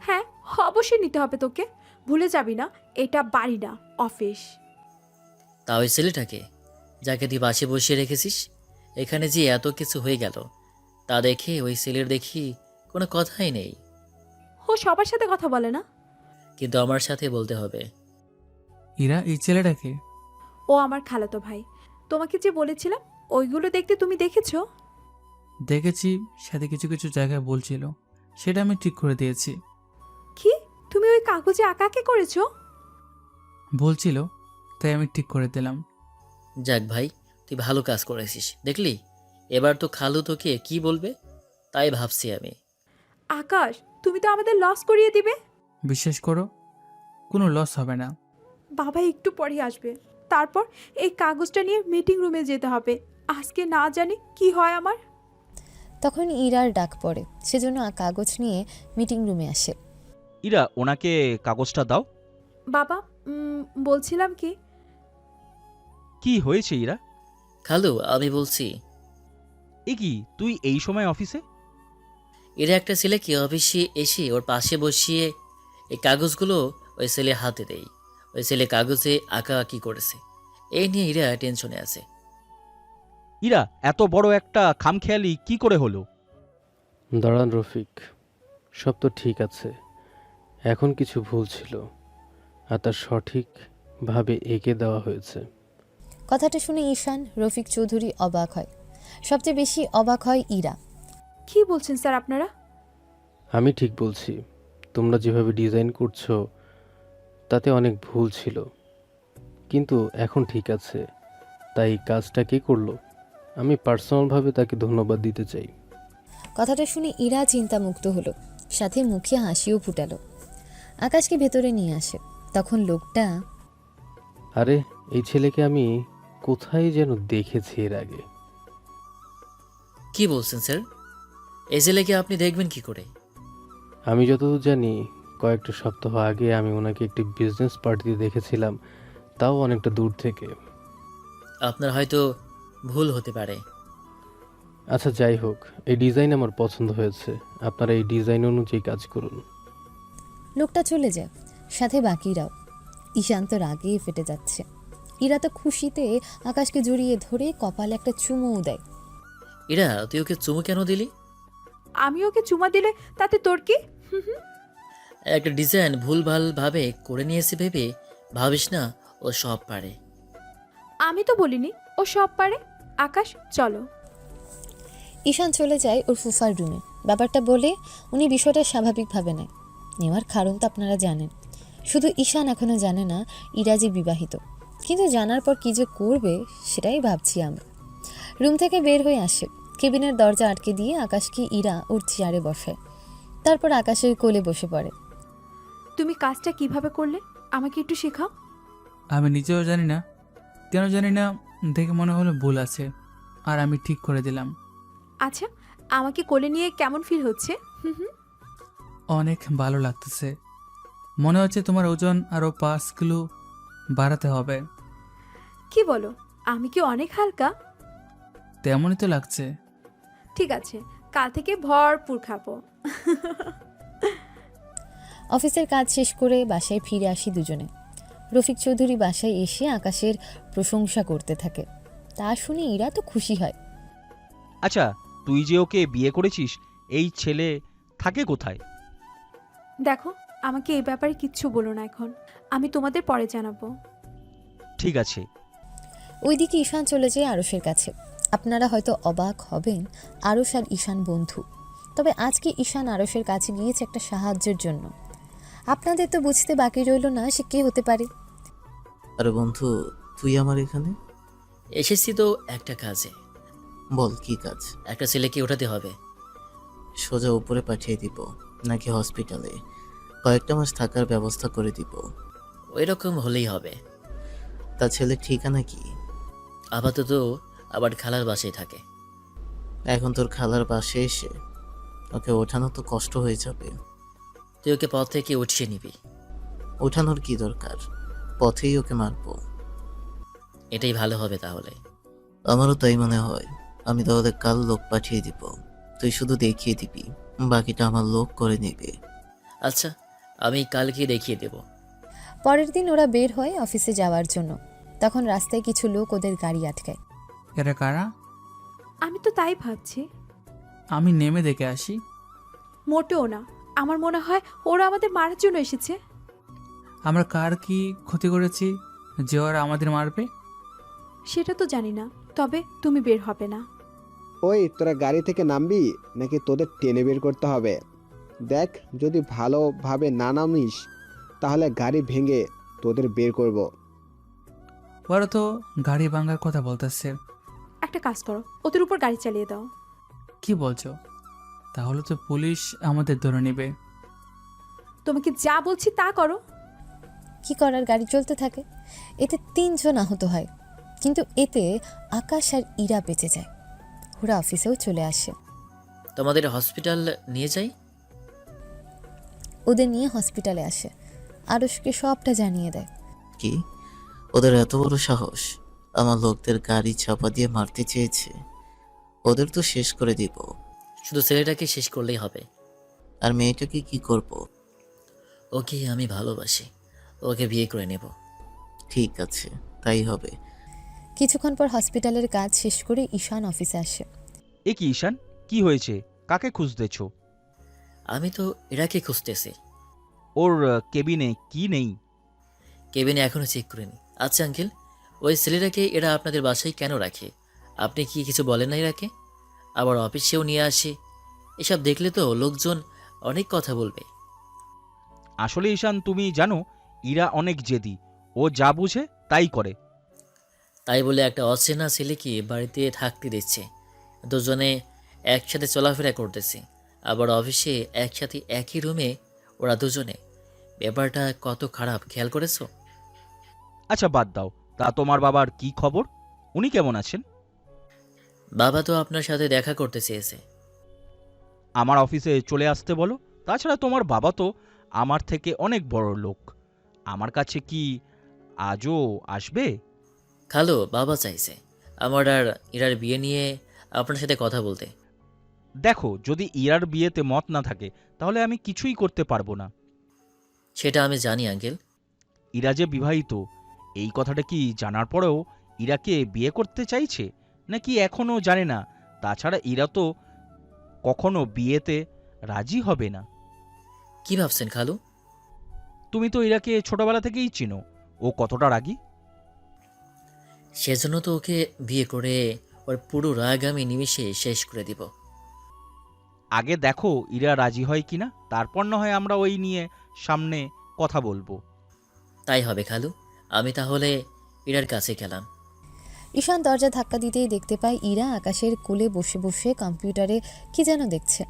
হ্যাঁ, অবশ্যই নিতে হবে তোকে। ভুলে যাবি না, এটা বাড়ি না, অফিস। তা ওই ছেলেটাকে যাকে তুই পাশে বসিয়ে রেখেছিস, এখানে যে এত কিছু হয়ে গেল তা দেখে ওই ছেলের দেখি কোনো কথাই নেই। ও সবার সাথে কথা বলে না। কিন্তু আমার সাথে বলতে হবে। ইরা, এই ছেলেটাকে? ও আমার খালাতো ভাই। তোমাকে যে বলেছিলাম ওইগুলো দেখতে তুমি দেখেছো? দেখেছি, সাথে কিছু কিছু জায়গায় বলছিল, সেটা আমি ঠিক করে দিয়েছি। কি? তুমি ওই কাগজে আঁকাকে করেছো? বলছিল, তাই আমি ঠিক করে দিলাম। যাক ভাই, তুই ভালো কাজ করেছিস। দেখলি, এবার তো খালু তোকে কি বলবে তাই ভাবছি আমি। আকাশ, তুমি তো আমাদের লস করিয়ে দিবে। বিশ্বাস করো, কোনো লস হবে না। বাবা একটু পরে আসবে, তারপর এই কাগজটা নিয়ে মিটিং রুমে যেতে হবে। আজকে না জানি কি হয় আমার। তখন ইরার ডাক পড়ে, সেজন্য কাগজ নিয়ে মিটিং রুমে আসে। ইরা, ওনাকে কাগজটা দাও। বাবা, বলছিলাম কি। কি হয়েছে ইরা? খালু, আমি বলছি। এ কি, তুই এই সময় অফিসে? এরা একটা ছেলেকে অফিসে এসে ওর পাশে বসিয়ে এই কাগজগুলো ওই ছেলে হাতে দেই। ওই ছেলে কাগজে আঁকাআঁকি করেছে, এই নিয়ে ইরা টেনশনে আছে। ইরা, এত বড় একটা খামখেয়ালি কি করে হলো? দাঁড়ান রফিক, সব তো ঠিক আছে, এখন কিছু ভুল ছিল আর তার সঠিকভাবে এঁকে দেওয়া হয়েছে। কথাটা শুনে ঈশান, রফিক চৌধুরী অবাক হয়। সবচেয়ে বেশি অবাক হয় ইরা। কি বলছেন স্যার আপনারা? আমি ঠিক বলছি, তোমরা যেভাবে ডিজাইন করছো তাতে অনেক ভুল ছিল, কিন্তু এখন ঠিক আছে। তাই কাজটা কে করলো? আমি পার্সোনালভাবে তাকে ধন্যবাদ দিতে চাই। কথাটা শুনে ইরা চিন্তামুক্ত হলো, সাথে মুখে হাসিও ফুটালো। আকাশকে ভেতরে নিয়ে আসে। তখন লোকটা, আরে, এই ছেলেকে আমি কোথায় যেন দেখেছি এর আগে। কি বলছেন স্যার? এই ছেলেকে আপনি দেখবেন কি করে? আমি যতদূর জানি, কয়েকটা সপ্তাহ আগে আমি ওনাকে একটি বিজনেস পার্টিতে দেখেছিলাম, তাও অনেকটা দূর থেকে। আপনার হয়তো ভুল হতে পারে। আচ্ছা যাই হোক, এই ডিজাইন আমার পছন্দ হয়েছে, আপনারা এই ডিজাইন অনুযায়ী কাজ করুন। লোকটা চলে যায়, সাথে বাকিরাও। ঈশান তো রাগে ফেটে যাচ্ছে। ইরা তো খুশিতে আকাশকে জড়িয়ে ধরে কপালে একটা চুমুও দেয়। ইরা, তুই ওকে চুমু কেন দিলি? আমি ওকে চুমা দিলে তাতে তোর কি? একটা ডিজাইন ভুলভাল ভাবে করে নিয়েছে ভেবে ভাবিস না ও সব পারে। আমি তো বলিনি ও সব পারে। আকাশ, চলো। ঈশান চলে যায় ওর ফুফার রুমে। ব্যাপারটা বলে উনি বিষয়টা স্বাভাবিকভাবে নেয়। নেওয়ার কারণ তো আপনারা জানেন। শুধু ঈশান এখনও জানে না ইরা যে বিবাহিত, কিন্তু জানার পর কী যে করবে সেটাই ভাবছি আমরা। রুম থেকে বের হয়ে আসে। কেবিনের দরজা আটকে দিয়ে আকাশকে ইরা ওর চেয়ারে বসায়। তারপর আকাশের কোলে বসে পড়ে। তুমি কাজটা কিভাবে করলে আমাকে একটু শেখাও। আমি নিজেও জানি না, কেন জানি না, দেখে মনে হলো ভুল আছে, আর আমি ঠিক করে দিলাম। আচ্ছা, আমাকে কোলে নিয়ে কেমন ফিল হচ্ছে? অনেক ভালো লাগতেছে। মনে হচ্ছে তোমার ওজন আরও 5 কিলো বাড়াতে হবে। কি বলো, আমি কি অনেক হালকা? তেমনই তো লাগছে। ঠিক আছে, কাল থেকে ভরপুর খাবো। অফিসের কাজ শেষ করে বাসায় ফিরে আসি দুজনে। রফিক চৌধুরী বাসায় এসে আকাশের প্রশংসা করতে থাকে। তা শুনে ইরা তো খুশি হয়। আচ্ছা, তুই যে ওকে বিয়ে করেছিস, এই ছেলে থাকে কোথায়? দেখো, আমাকে এই ব্যাপারে কিচ্ছু বলো না এখন, আমি তোমাদের পরে জানাবো। ঠিক আছে। ওইদিকে ঈশান চলে যায় আরশের কাছে। আপনারা হয়তো অবাক হবেন, আরশ আর ঈশান বন্ধু, তবে আজকে ঈশান আরশের কাছে গিয়েছে একটা সাহায্যের জন্য। আপনাদের তো বুঝতে বাকি রইল না সে কে হতে পারে। আরে বন্ধু, তুই আমার এখানে? এসেছি তো একটা কাজে। বল কি কাজ? একটা ছেলেকে ওঠাতে হবে। সোজা উপরে পাঠিয়ে দিব নাকি হসপিটালে কয়েকটা মাস থাকার ব্যবস্থা করে দিব? ওই রকম হলেই হবে। তা ছেলে ঠিকানা কি? আপাতত আবার খালার বাসায় থাকে। এখন তোর খালার পাশে এসে ওকে ওঠানো তো কষ্ট হয়ে যাবে। তুই ওকে পথ থেকে উঠিয়ে নিবি। ওঠানোর কি দরকার, পথেই ওকে মারবো। এটাই ভালো হবে তাহলে। আমারও তাই মনে হয়। আমি তাহলে কাল লোক পাঠিয়ে দিব, তুই শুধু দেখিয়ে দিবি, বাকিটা আমার লোক করে নেবে। আচ্ছা, আমি কালকে দেখিয়ে দেব। পরের দিন ওরা বের হয় অফিসে যাওয়ার জন্য। তখন রাস্তায় কিছু লোক ওদের গাড়ি আটকায়। এরা কারা? আমি তো তাই ভাবছি। আমি নেমে দেখে আসি। মোটেও না, আমার মনে হয় ওরা আমাদের মারার জন্য এসেছে। আমরা কার কি ক্ষতি করেছি যে ওরা আমাদের মারবে? সেটা তো জানি না, তবে তুমি বের হবে না। ওই তোরা গাড়ি থেকে নামবি নাকি তোদের টেনে বের করতে হবে? দেখ, যদি ভালোভাবে না নামিস তাহলে গাড়ি ভেঙে তোদের বের করব। ওরা তো গাড়ি ভাঙার কথা বলতেছে। একটা কাজ করো, ওদের উপর গাড়ি চালিয়ে দাও। কি বলছো? তাহলে তো পুলিশ আমাদের ধরে নেবে। তোমাকে যা বলছি তা করো। কি করার, গাড়ি চলতে থাকে। এতে 3 জন আহত হয়, কিন্তু এতে আকাশ আর ইরা বেঁচে যায়। ওরা অফিসেও চলে আসে। তোমাদের হসপিটাল নিয়ে যাই। ওদের নিয়ে হসপিটালে আসে, আরশকে সবটা জানিয়ে দেয়। কি ওদের এত বড় সাহস? আমার লোকদের গাড়ি চাপা দিয়ে মারতে চেয়েছে। ওদের তো শেষ করে দিব। শুধু ছেলেটাকে শেষ করলেই হবে। আর মেয়েটাকে কি করব? ওকে আমি ভালোবাসি, ওকে বিয়ে করে নেব। ঠিক আছে, তাই হবে। কিছুক্ষণ পর হসপিটালের কাজ শেষ করে ঈশান অফিসে আসে। এ কি ঈশান, কি হয়েছে? কাকে খুঁজতেছ? আমি তো এরাকে খুঁজতেছি। ওর কেবিনে কি নেই? কেবিনে এখনো চেক করিনি। আচ্ছা আঙ্কেল, ওই ছেলেটাকে এরা আপনাদের বাসায় কেন রাখে? আপনি কি কিছু বলেন না এরাকে? আবার অফিসেও নিয়ে আসে। এসব দেখলে তো লোকজন অনেক কথা বলবে। আসলে ঈশান, তুমি জানো ইরা অনেক জেদি, ও যা বুঝে তাই করে। তাই বলে একটা অচেনা ছেলেকে বাড়িতে থাকতে দিচ্ছে, দুজনে একসাথে চলাফেরা করতেছে, আবার অফিসে একসাথে একই রুমে ওরা দুজনে। ব্যাপারটা কত খারাপ খেয়াল করেছো? আচ্ছা বাদ দাও, তা তোমার বাবার কি খবর? উনি কেমন আছেন? বাবা তো আপনার সাথে দেখা করতে চেয়েছে। আমার অফিসে চলে আসতে বলো। তাছাড়া তোমার বাবা তো আমার থেকে অনেক বড় লোক, আমার কাছে কি আজও আসবে? খালো, বাবা চাইছে আমার আর ইরার বিয়ে নিয়ে আপনার সাথে কথা বলতে। দেখো, যদি ইরার বিয়েতে মত না থাকে তাহলে আমি কিছুই করতে পারবো না। সেটা আমি জানি আঙ্কেল। ইরা যে বিবাহিত, এই কথাটা কি জানার পরেও ইরাকে বিয়ে করতে চাইছে নাকি এখনও জানে না? তাছাড়া ইরা তো কখনো বিয়েতে রাজি হবে না। কি ভাবছেন খালু? তুমি তো ইরাকে ছোটবেলা থেকেই চিনো, ও কতটা রাগী। সেজন্য তো ওকে বিয়ে করে ওর পুরো রাগ আমি নিমিষে শেষ করে দিব। আগে দেখো ইরা রাজি হয় কিনা, তারপর না হয় আমরা ওই নিয়ে সামনে কথা বলবো। তাই হবে খালু, আমি তাহলে ইরার কাছে গেলাম। ঈশান দরজা ধাক্কা দিতেই দেখতে পায় ইরা আকাশের কোলে বসে বসে কম্পিউটারে কি যেন দেখছে।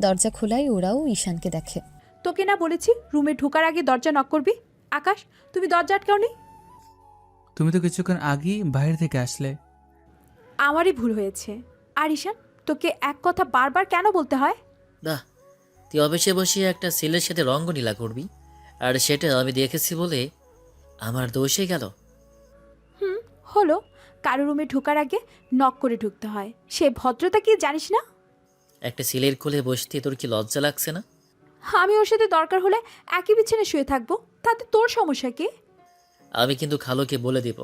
দরজা খোলাই ওরাও ঈশানকে দেখে। তোকে না বলেছি রুমে ঢোকার আগে দরজা নক করবি? আকাশ, তুমি দরজা আটকাওনি? তুমি তো কিছুক্ষণ আগেই বাইরে থেকে আসলে। আমারই ভুল হয়েছে। আর ঈশান, তোকে এক কথা বারবার কেন বলতে হয়? বাহ, তুই অফিসে বসে একটা ছেলের সাথে রঙ্গনীলা করবি, আর সেটা আমি দেখেছি বলে আমার দোষে গেল। হলো, কারো রুমে ঢোকার আগে নক করে ঢুকতে হয়, সে ভদ্রতা কি জানিস না? একটা ছেলের কোলে বসতে তোর কি লজ্জা লাগছে না? আমি ওর সাথে দরকার হলে একই বিছানায় শুয়ে থাকবো, তাতে তোর সমস্যা কি? আমি কিন্তু খালুকে বলে দিব।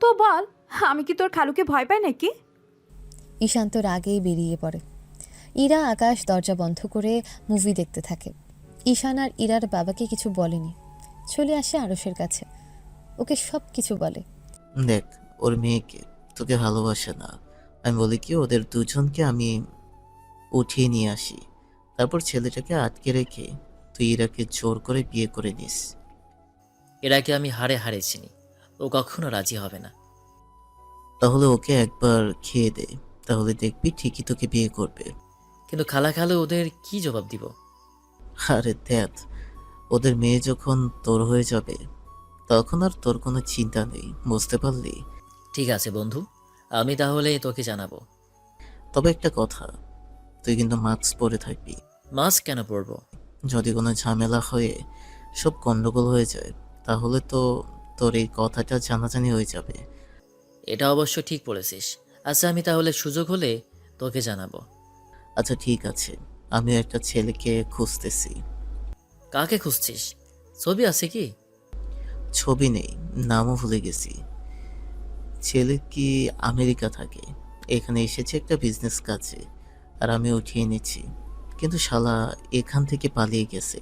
তো বল, আমি কি তোর খালুকে ভয় পাই নাকি? ঈশান তো রাগেই বেরিয়ে পড়ে। ইরা আকাশ দরজা বন্ধ করে মুভি দেখতে থাকে। ঈশান আর ইরার বাবাকে কিছু বলেনি, চলে আসে আরশের কাছে, ওকে সব কিছু বলে। দেখ, ওর মেয়েকে তোকে ভালোবাসে না। আমি বলি কি, ওদের দুজনকে আমি উঠিয়ে নিয়ে আসি, তারপর ছেলেটাকে আটকে রেখে তুই ইরাকে জোর করে বিয়ে করে নিস। এরাকে আমি হারে হারে চিনি, ও কখনো রাজি হবে না। তাহলে ওকে একবার খেয়ে দে, তাহলে দেখবি ঠিকই তোকে বিয়ে করবে। কিন্তু খালা খালু ওদের কি জবাব দিব? আরে দেখ, ওদের মেয়ে যখন তোর হয়ে যাবে তখন আর তোর কোনো চিন্তা নেই, বুঝতে পারলি? ঠিক আছে বন্ধু, আমি তাহলে তোকে জানাবো। তবে একটা কথা, তুই কিন্তু মাস্ক পরে থাকবি। মাস্ক কেন পরবো? যদি কোনো ঝামেলা হয়ে সব গন্ডগোল হয়ে যায় তাহলে তো তোর এই কথাটা জানাজানি হয়ে যাবে। এটা অবশ্য ঠিক বলেছিস। আচ্ছা, আমি তাহলে সুযোগ হলে তোকে জানাবো। আচ্ছা ঠিক আছে, আমি একটা ছেলেকে খুঁজতেছি। কাকে খুঁজছিস? ছবি আছে কি? ছবি নেই, নামও ভুলে গেছি। ছেলে কি আমেরিকা থাকে, এখানে এসেছে একটা বিজনেস কাজে, আর আমি উঠিয়ে নিচ্ছি, কিন্তু শালা এখান থেকে পালিয়ে গেছে।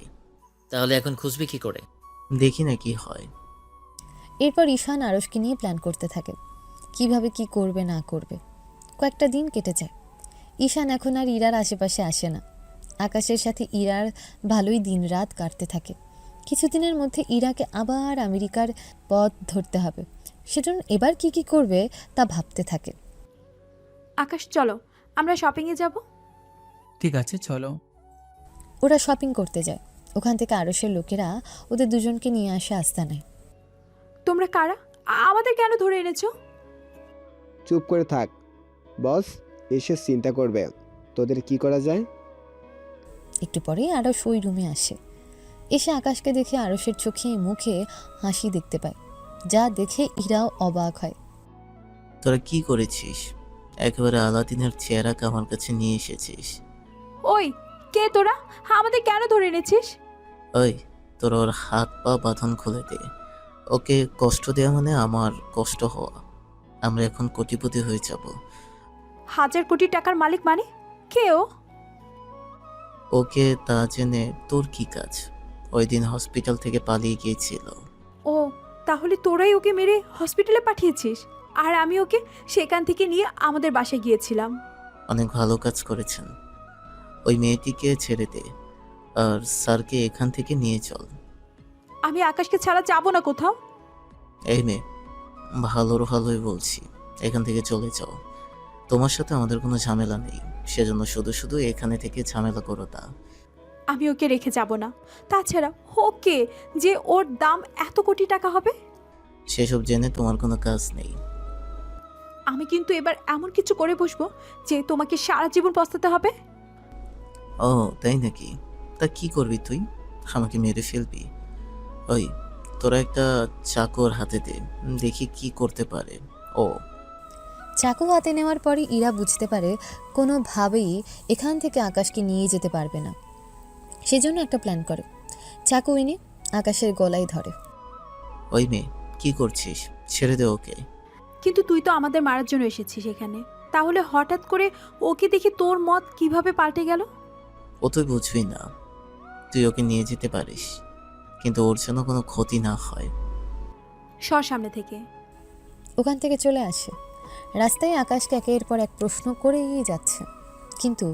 তাহলে এখন খুঁজবি কি করে? দেখি না কি হয়। এরপর ঈশান আরশকে নিয়ে প্ল্যান করতে থাকে, কিভাবে কি করবে না করবে। কয়েকটা দিন কেটে যায়। ঈশান এখন আর ইরার আশেপাশে আসে না। আকাশের সাথে ইরার ভালোই দিনরাত কাটতে থাকে। কিছুদিনের মধ্যে ইরাকে আবার আমেরিকার পথ ধরতে হবে, সেজন্য এবার কি কি করবে তা ভাবতে থাকে। আকাশ চলো আমরা শপিংয়ে যাব। ঠিক আছে চলো। ওরা শপিং করতে যায়। ওখান থেকে আরশের লোকেরা ওদের দুজনকে নিয়ে আসে আস্তানায়। তোমরা কারা? আমাদের কেন ধরে এনেছো? চুপ করে থাক বস, এসে চিন্তা করবে তোদের কি করা যায়। একটু পরেই আরশ ওই রুমে আসে। এসে আকাশকে দেখে আরশের চোখে মুখে হাসি দেখতে পায়, যা দেখে ইরাও অবাক হয়। তোরা কি করেছিস? একেবারে আলাদিনের চেহারাকে আমার কাছে নিয়ে এসেছিস। ওই কে তোরা? আমাদের কেন ধরে এনেছিস? ওই, তোর ওর হাত পা বাঁধন খুলে দে। ওকে কষ্ট দেওয়া মানে আমার কষ্ট হওয়া। আমরা এখন কোটিপতি হয়ে যাব। 1000 কোটি টাকার মালিক মানে? কে ও? ওকে তা জেনে তোর কি কাজ? ওই দিন হসপিটাল থেকে পালিয়ে গিয়েছিল। ও তাহলে তোরাই ওকে মেরে হসপিটালে পাঠিয়েছিস, আর আমি ওকে সেখান থেকে নিয়ে আমাদের বাসায় গিয়েছিলাম। অনেক ভালো কাজ করেছেন। ওই মেয়েটিকে ছেড়ে দে, আর স্যারকে এখান থেকে নিয়ে চল। আমি আকাশকে ছাড়া যাবো না কোথাও। এই মেয়ে, ভালোই বলছি, এখান থেকে চলে যাও। তোমার সাথে আমাদের কোনো ঝামেলা নেই, সেজন্য শুধু শুধু এখানে থেকে ঝামেলা করো না। আমি ওকে রেখে যাব না। তাছাড়া ওকে যে ওর দাম এত কোটি টাকা হবে। সেসব জেনে তোমার কোনো কাজ নেই। আমি কিন্তু এবার এমন কিছু করে বসবো যে তোমাকে সারা জীবন পস্তাতে হবে। ও তাই নাকি? তা কি করবি তুই? আমাকে মেরে ফেলবি? ওই, তোরা একটা চাকর হাতে দে, দেখি কি করতে পারে ও। চাকু হাতে নেওয়ার পরে ইরা বুঝতে পারে কোনোভাবেই এখান থেকে আকাশকে নিয়ে যেতে পারবে না। সেজন্য একটা প্ল্যান করে, চাকু এনে আকাশের গলায় ধরে। ওই মেয়ে, কি করছিস? ছেড়ে দে ওকে। কিন্তু তুই তো আমাদের মারার জন্য এসেছিস এখানে, তাহলে হঠাৎ করে ওকে দেখে তোর মত কিভাবে পাল্টে গেল? ও তুই বুঝবি না। তুই ওকে নিয়ে যেতে পারিস, কিন্তু ওর যেন কোনো ক্ষতি না হয়। সর সামনে থেকে। ওখান থেকে চলে আসে। রাস্তায় আকাশকে একের পর এক প্রশ্ন করেই যাচ্ছে, কিন্তু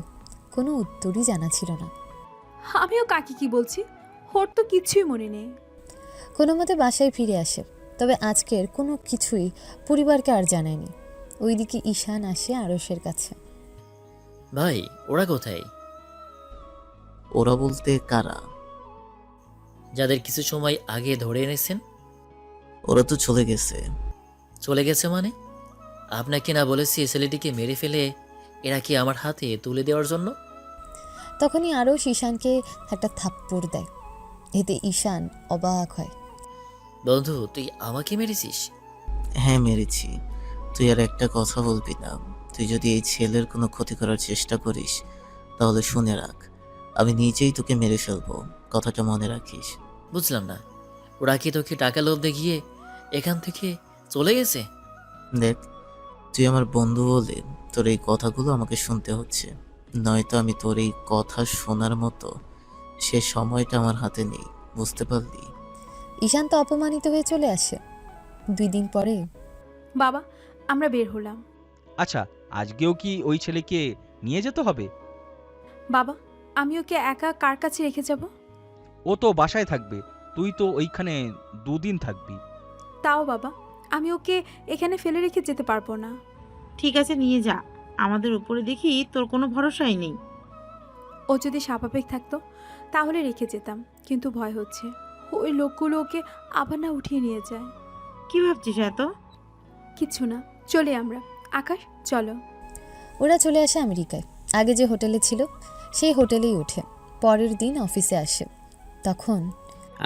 কোনো উত্তরই জানা ছিল না। আমিও কাকি কি বলছি, ওর তো কিছুই মনে নেই। কোনো মতে বাসায় ফিরে আসে, তবে আজকের কোনো কিছুই পরিবারকে আর জানায়নি। ওইদিকে ঈশান আসে আরশের কাছে। ভাই, ওরা কোথায়? ওরা বলতে কারা? যাদের কিছু সময় আগে ধরে এনেছেন। ওরা তো চলে গেছে। চলে গেছে মানে? আপনাকে না বলেছি ছেলেটিকে মেরে ফেলে এরা কি আমার হাতে তুলে দেওয়ার জন্য? তখনই আরশ ঈশানকে একটা থাপ্পড় দেয়। এতে ঈশান অবাক হয়। বন্ধু, তুই আমাকে মেরেছিস? হ্যাঁ মেরেছি। তুই আর একটা কথা বলবি না। তুই যদি এই ছেলের কোনো ক্ষতি করার চেষ্টা করিস তাহলে শুনে রাখ, আমি নিজেই তোকে মেরে ফেলবো। কথাটা মনে রাখিস। বুঝলাম না, ওরা কি তোকে টাকা লোভ দেখিয়ে এখান থেকে চলে গেছে? দেখ, তুই আমার বন্ধু বলে তোর এই কথাগুলো আমাকে শুনতে হচ্ছে, নয়তো আমি তোর এই কথা শোনার মতো সে সময়টা আমার হাতে নেই, বুঝতে পারলি? ঈশান তো অপমানিত হয়ে চলে আসে। 2 দিন পরে বাবা, আমরা বের হলাম। আচ্ছা, আজকেও কি ওই ছেলেকে নিয়ে যেতে হবে? বাবা, আমি ওকে একা কার কাছে রেখে যাব? ও তো বাসায় থাকবে, তুই তো ওইখানে 2 দিন থাকবি। তাও বাবা, আমি ওকে এখানে ফেলে রেখে যেতে পারবো না। ঠিক আছে, নিয়ে যা। আমাদের উপরে দেখি তোর কোনো ভরসাই নেই। ও যদি স্বাভাবিক থাকতো তাহলে রেখে যেতাম, কিন্তু ভয় হচ্ছে ওই লোকগুলো ওকে আবার না উঠিয়ে নিয়ে যায়। কি ভাবছিস এত? কিচ্ছু না, চলে আমরা। আকাশ, চলো। ওরা চলে আসে আমেরিকায়। আগে যে হোটেলে ছিল সেই হোটেলেই ওঠে। পরের দিন অফিসে আসে। তখন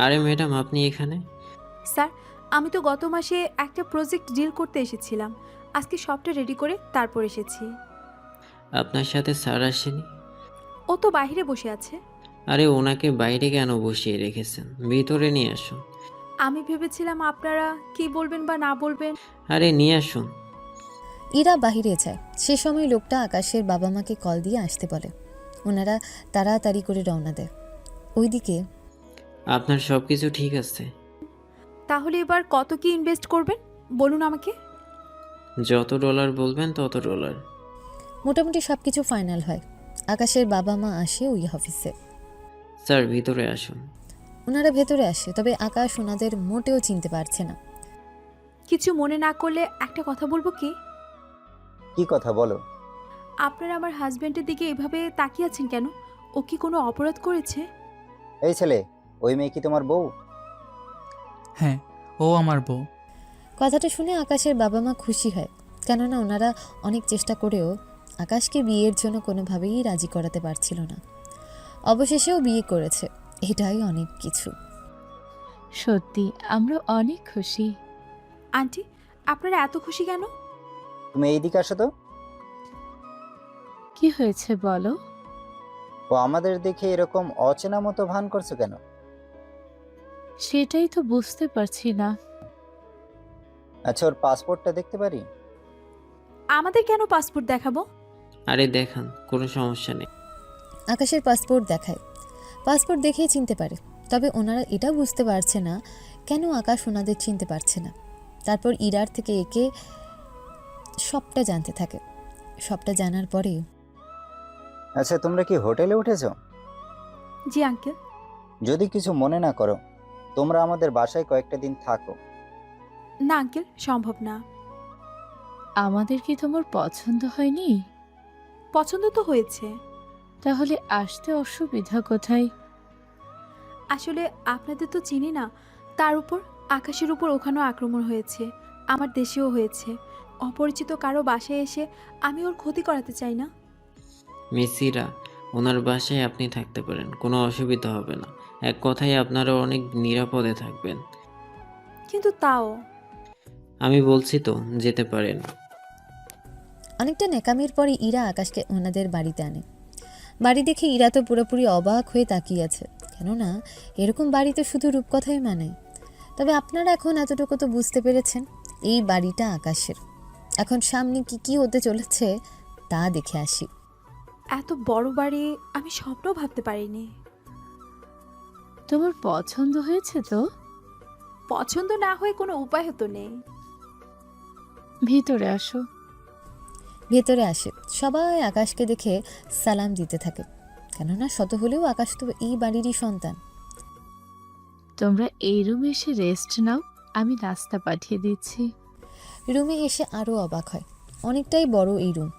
আরে ম্যাডাম, আপনি এখানে? স্যার, আমি তো গত মাসে একটা প্রজেক্ট ডিল করতে এসেছিলাম। আজকে সবটা রেডি করে তারপর এসেছি। আপনার সাথে স্যার আসেনি? ও তো বাইরে বসে আছে। আরে ওনাকে বাইরে কেন বসিয়ে রেখেছেন? ভিতরে নিয়ে আসুন। আমি ভেবেছিলাম আপনারা কি বলবেন বা না বলবেন। আরে নিয়ে আসুন। ইরা বাহিরে যায়। সে সময় লোকটা আকাশের বাবা মাকে কল দিয়ে আসতে বলে। ওনারা তাড়াতাড়ি করে রওনা দেয়। ওইদিকে আপনার সব কিছু ঠিক আছে? তাহলে এবার কত কি ইনভেস্ট করবেন বলুন আমাকে। যত ডলার বলবেন তত ডলার। মোটামুটি সব কিছু ফাইনাল হয়। আকাশের বাবা মা আসে ওই অফিসে। স্যার ভিতরে আসুন। ওনারা ভেতরে আসে, তবে আকাশ ওনাদের মোটেও চিনতে পারছে না। কিছু মনে না করলে একটা কথা বলবো কি? কি কথা বলো? আপনারা আমার হাজবেন্ডের দিকে এভাবে তাকিয়ে আছেন কেন? ও কি কোনো অপরাধ করেছে? এই ছেলে, ওই মেয়ে কি তোমার বউ? হ্যাঁ, ও আমার বউ। কথাটা শুনে আকাশের বাবা মা খুশি হয়, কেননা ওনারা অনেক চেষ্টা করেও আকাশকে বিয়ের জন্য কোনোভাবেই রাজি করাতে পারছিল না। অবশেষেও বিয়ে করেছে, এটাই অনেক কিছু। সত্যি আমরা অনেক খুশি। আন্টি, আপনারা এত খুশি কেন? তুমি এইদিকে আসো তো। কি হয়েছে বলো? ও আমাদের দেখে এরকম অচেনা মতো ভান করছো কেন? সেটাই তো বুঝতে পারছি না। আচ্ছা, ওর পাসপোর্টটা দেখতে পারি? আমাদের কেন পাসপোর্ট দেখাবো? আরে দেখান, কোনো সমস্যা নেই। আকাশের পাসপোর্ট দেখায়। পাসপোর্ট দেখেই চিনতে পারে, তবে ওনারা এটা বুঝতে পারছে না কেন আকাশ ওনাদের চিনতে পারছে না। তারপর ইরার থেকে একে সবটা জানতে থাকে। সবটা জানার পরে আচ্ছা, তোমরা কি হোটেলে উঠেছো? জি আঙ্কেল। যদি কিছু মনে না করো, তোমরা আমাদের বাসায় কয়েকটা দিন থাকো। না আঙ্কেল, সম্ভব না। আমাদের কি তোমার পছন্দ হয়নি? পছন্দ তো হয়েছে। তাহলে আসতে অসুবিধা কোথায়? আসলে আপনাদের তো চিনি না, তার উপর আকাশের উপর ওখানেও আক্রমণ হয়েছে, আমার দেশেও হয়েছে। অপরিচিত কারো বাসায় এসে আমি ওর ক্ষতি করাতে চাই না। মিসিরা, ওনার বাসায় আপনি থাকতে পারেন, কোনো অসুবিধা হবে না। এক কথায় আপনারা অনেক নিরাপদে থাকবেন। কিন্তু তাও আমি বলছি তো, যেতে পারেন। অনেকটা নেকামির পরে ইরা আকাশকে ওনাদের বাড়িতে আনে। বাড়ি দেখে ইরা তো পুরোপুরি অবাক হয়ে তাকিয়ে আছে, কেননা এরকম বাড়ি তো শুধু রূপকথাই মানে। তবে আপনারা এখন এতটুকু তো বুঝতে পেরেছেন, এই বাড়িটা আকাশের। এখন সামনে কি কি হতে চলেছে তা দেখে আসি। এত বড় বাড়ি আমি স্বপ্নও ভাবতে পারিনি। তোমার পছন্দ হয়েছে তো? পছন্দ না হয়ে কোনো উপায় হতো নেই। ভিতরে আসো। ভেতরে আসে। সবাই আকাশকে দেখে সালাম দিতে থাকে, কেননা শত হলেও আকাশ তো এই বাড়িরই সন্তান। তোমরা এই রুমে এসে রেস্ট নাও, আমি নাস্তা পাঠিয়ে দিচ্ছি। রুমে এসে আরও অবাক হয়। অনেকটাই বড় এই রুম,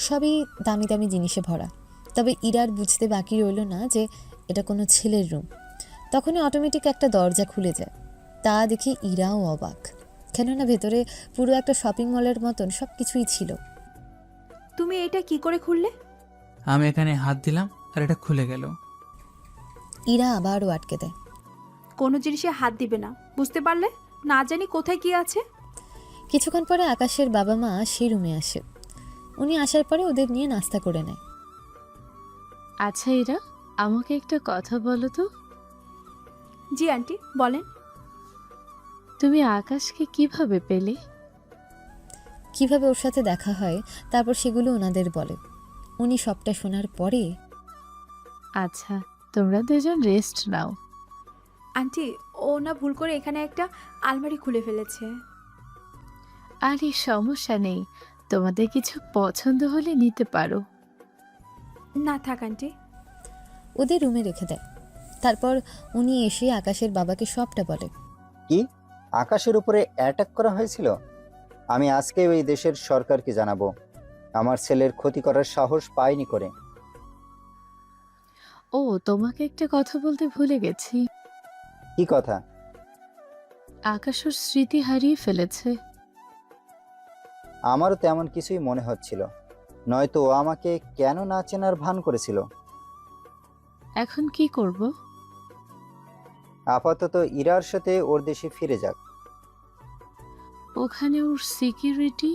সবই দামি দামি জিনিসে ভরা। তবে ইরার বুঝতে বাকি রইল না যে এটা কোনো ছেলের রুম। তখনই অটোমেটিক একটা দরজা খুলে যায়। তা দেখে ইরাও অবাক, কেননা ভেতরে পুরো একটা শপিং মলের মতন সব কিছুই ছিল। তুমি এটা কি করে খুললে? আমি এখানে হাত দিলাম আর এটা খুলে গেল। ইরা আবারও আটকে দেয়। কোনো জিনিসে হাত দিবে না, বুঝতে পারলে? না জানি কোথায় কি আছে। কিছুক্ষণ পরে আকাশের বাবা মা সেই রুমে আসে। উনি আসার পরে ওদের নিয়ে নাস্তা করে নেয়। আচ্ছা ইরা, আমাকে একটা কথা বলো তো। জি আন্টি, বলেন। তুমি আকাশকে কিভাবে পেলে? কিভাবে ওর সাথে দেখা হয়, তারপর সেগুলো ওনাদের বলে। উনি সবটা শোনার পরে আচ্ছা, তোমরা দুজন রেস্ট নাও। আন্টি, ও না ভুল করে এখানে একটা আলমারি খুলে ফেলেছে। আরে সমস্যা নেই, তোমাদের কিছু পছন্দ হলে নিতে পারো। না থাক আন্টি। ওদের রুমে রেখে দেয়। তারপর উনি এসে আকাশের বাবাকে সবটা বলে। কি আকাশের উপরে অ্যাটাক করা হয়েছিল? আমি আজকে ওই দেশের সরকারকে জানাবো। আমার ছেলের ক্ষতি করার সাহস পায়নি করে। ও, তোমাকে একটা কথা বলতে ভুলে গেছি। কি কথা? আকাশ ওর স্মৃতি হারিয়ে ফেলেছে। আমারও তেমন কিছুই মনে হচ্ছিল, নয়তো ও আমাকে কেন না চেনার ভান করেছিল। এখন কি করব? আপাতত ইরার সাথে ওর দেশে ফিরে যাক। ওখানে ওর সিকিউরিটি?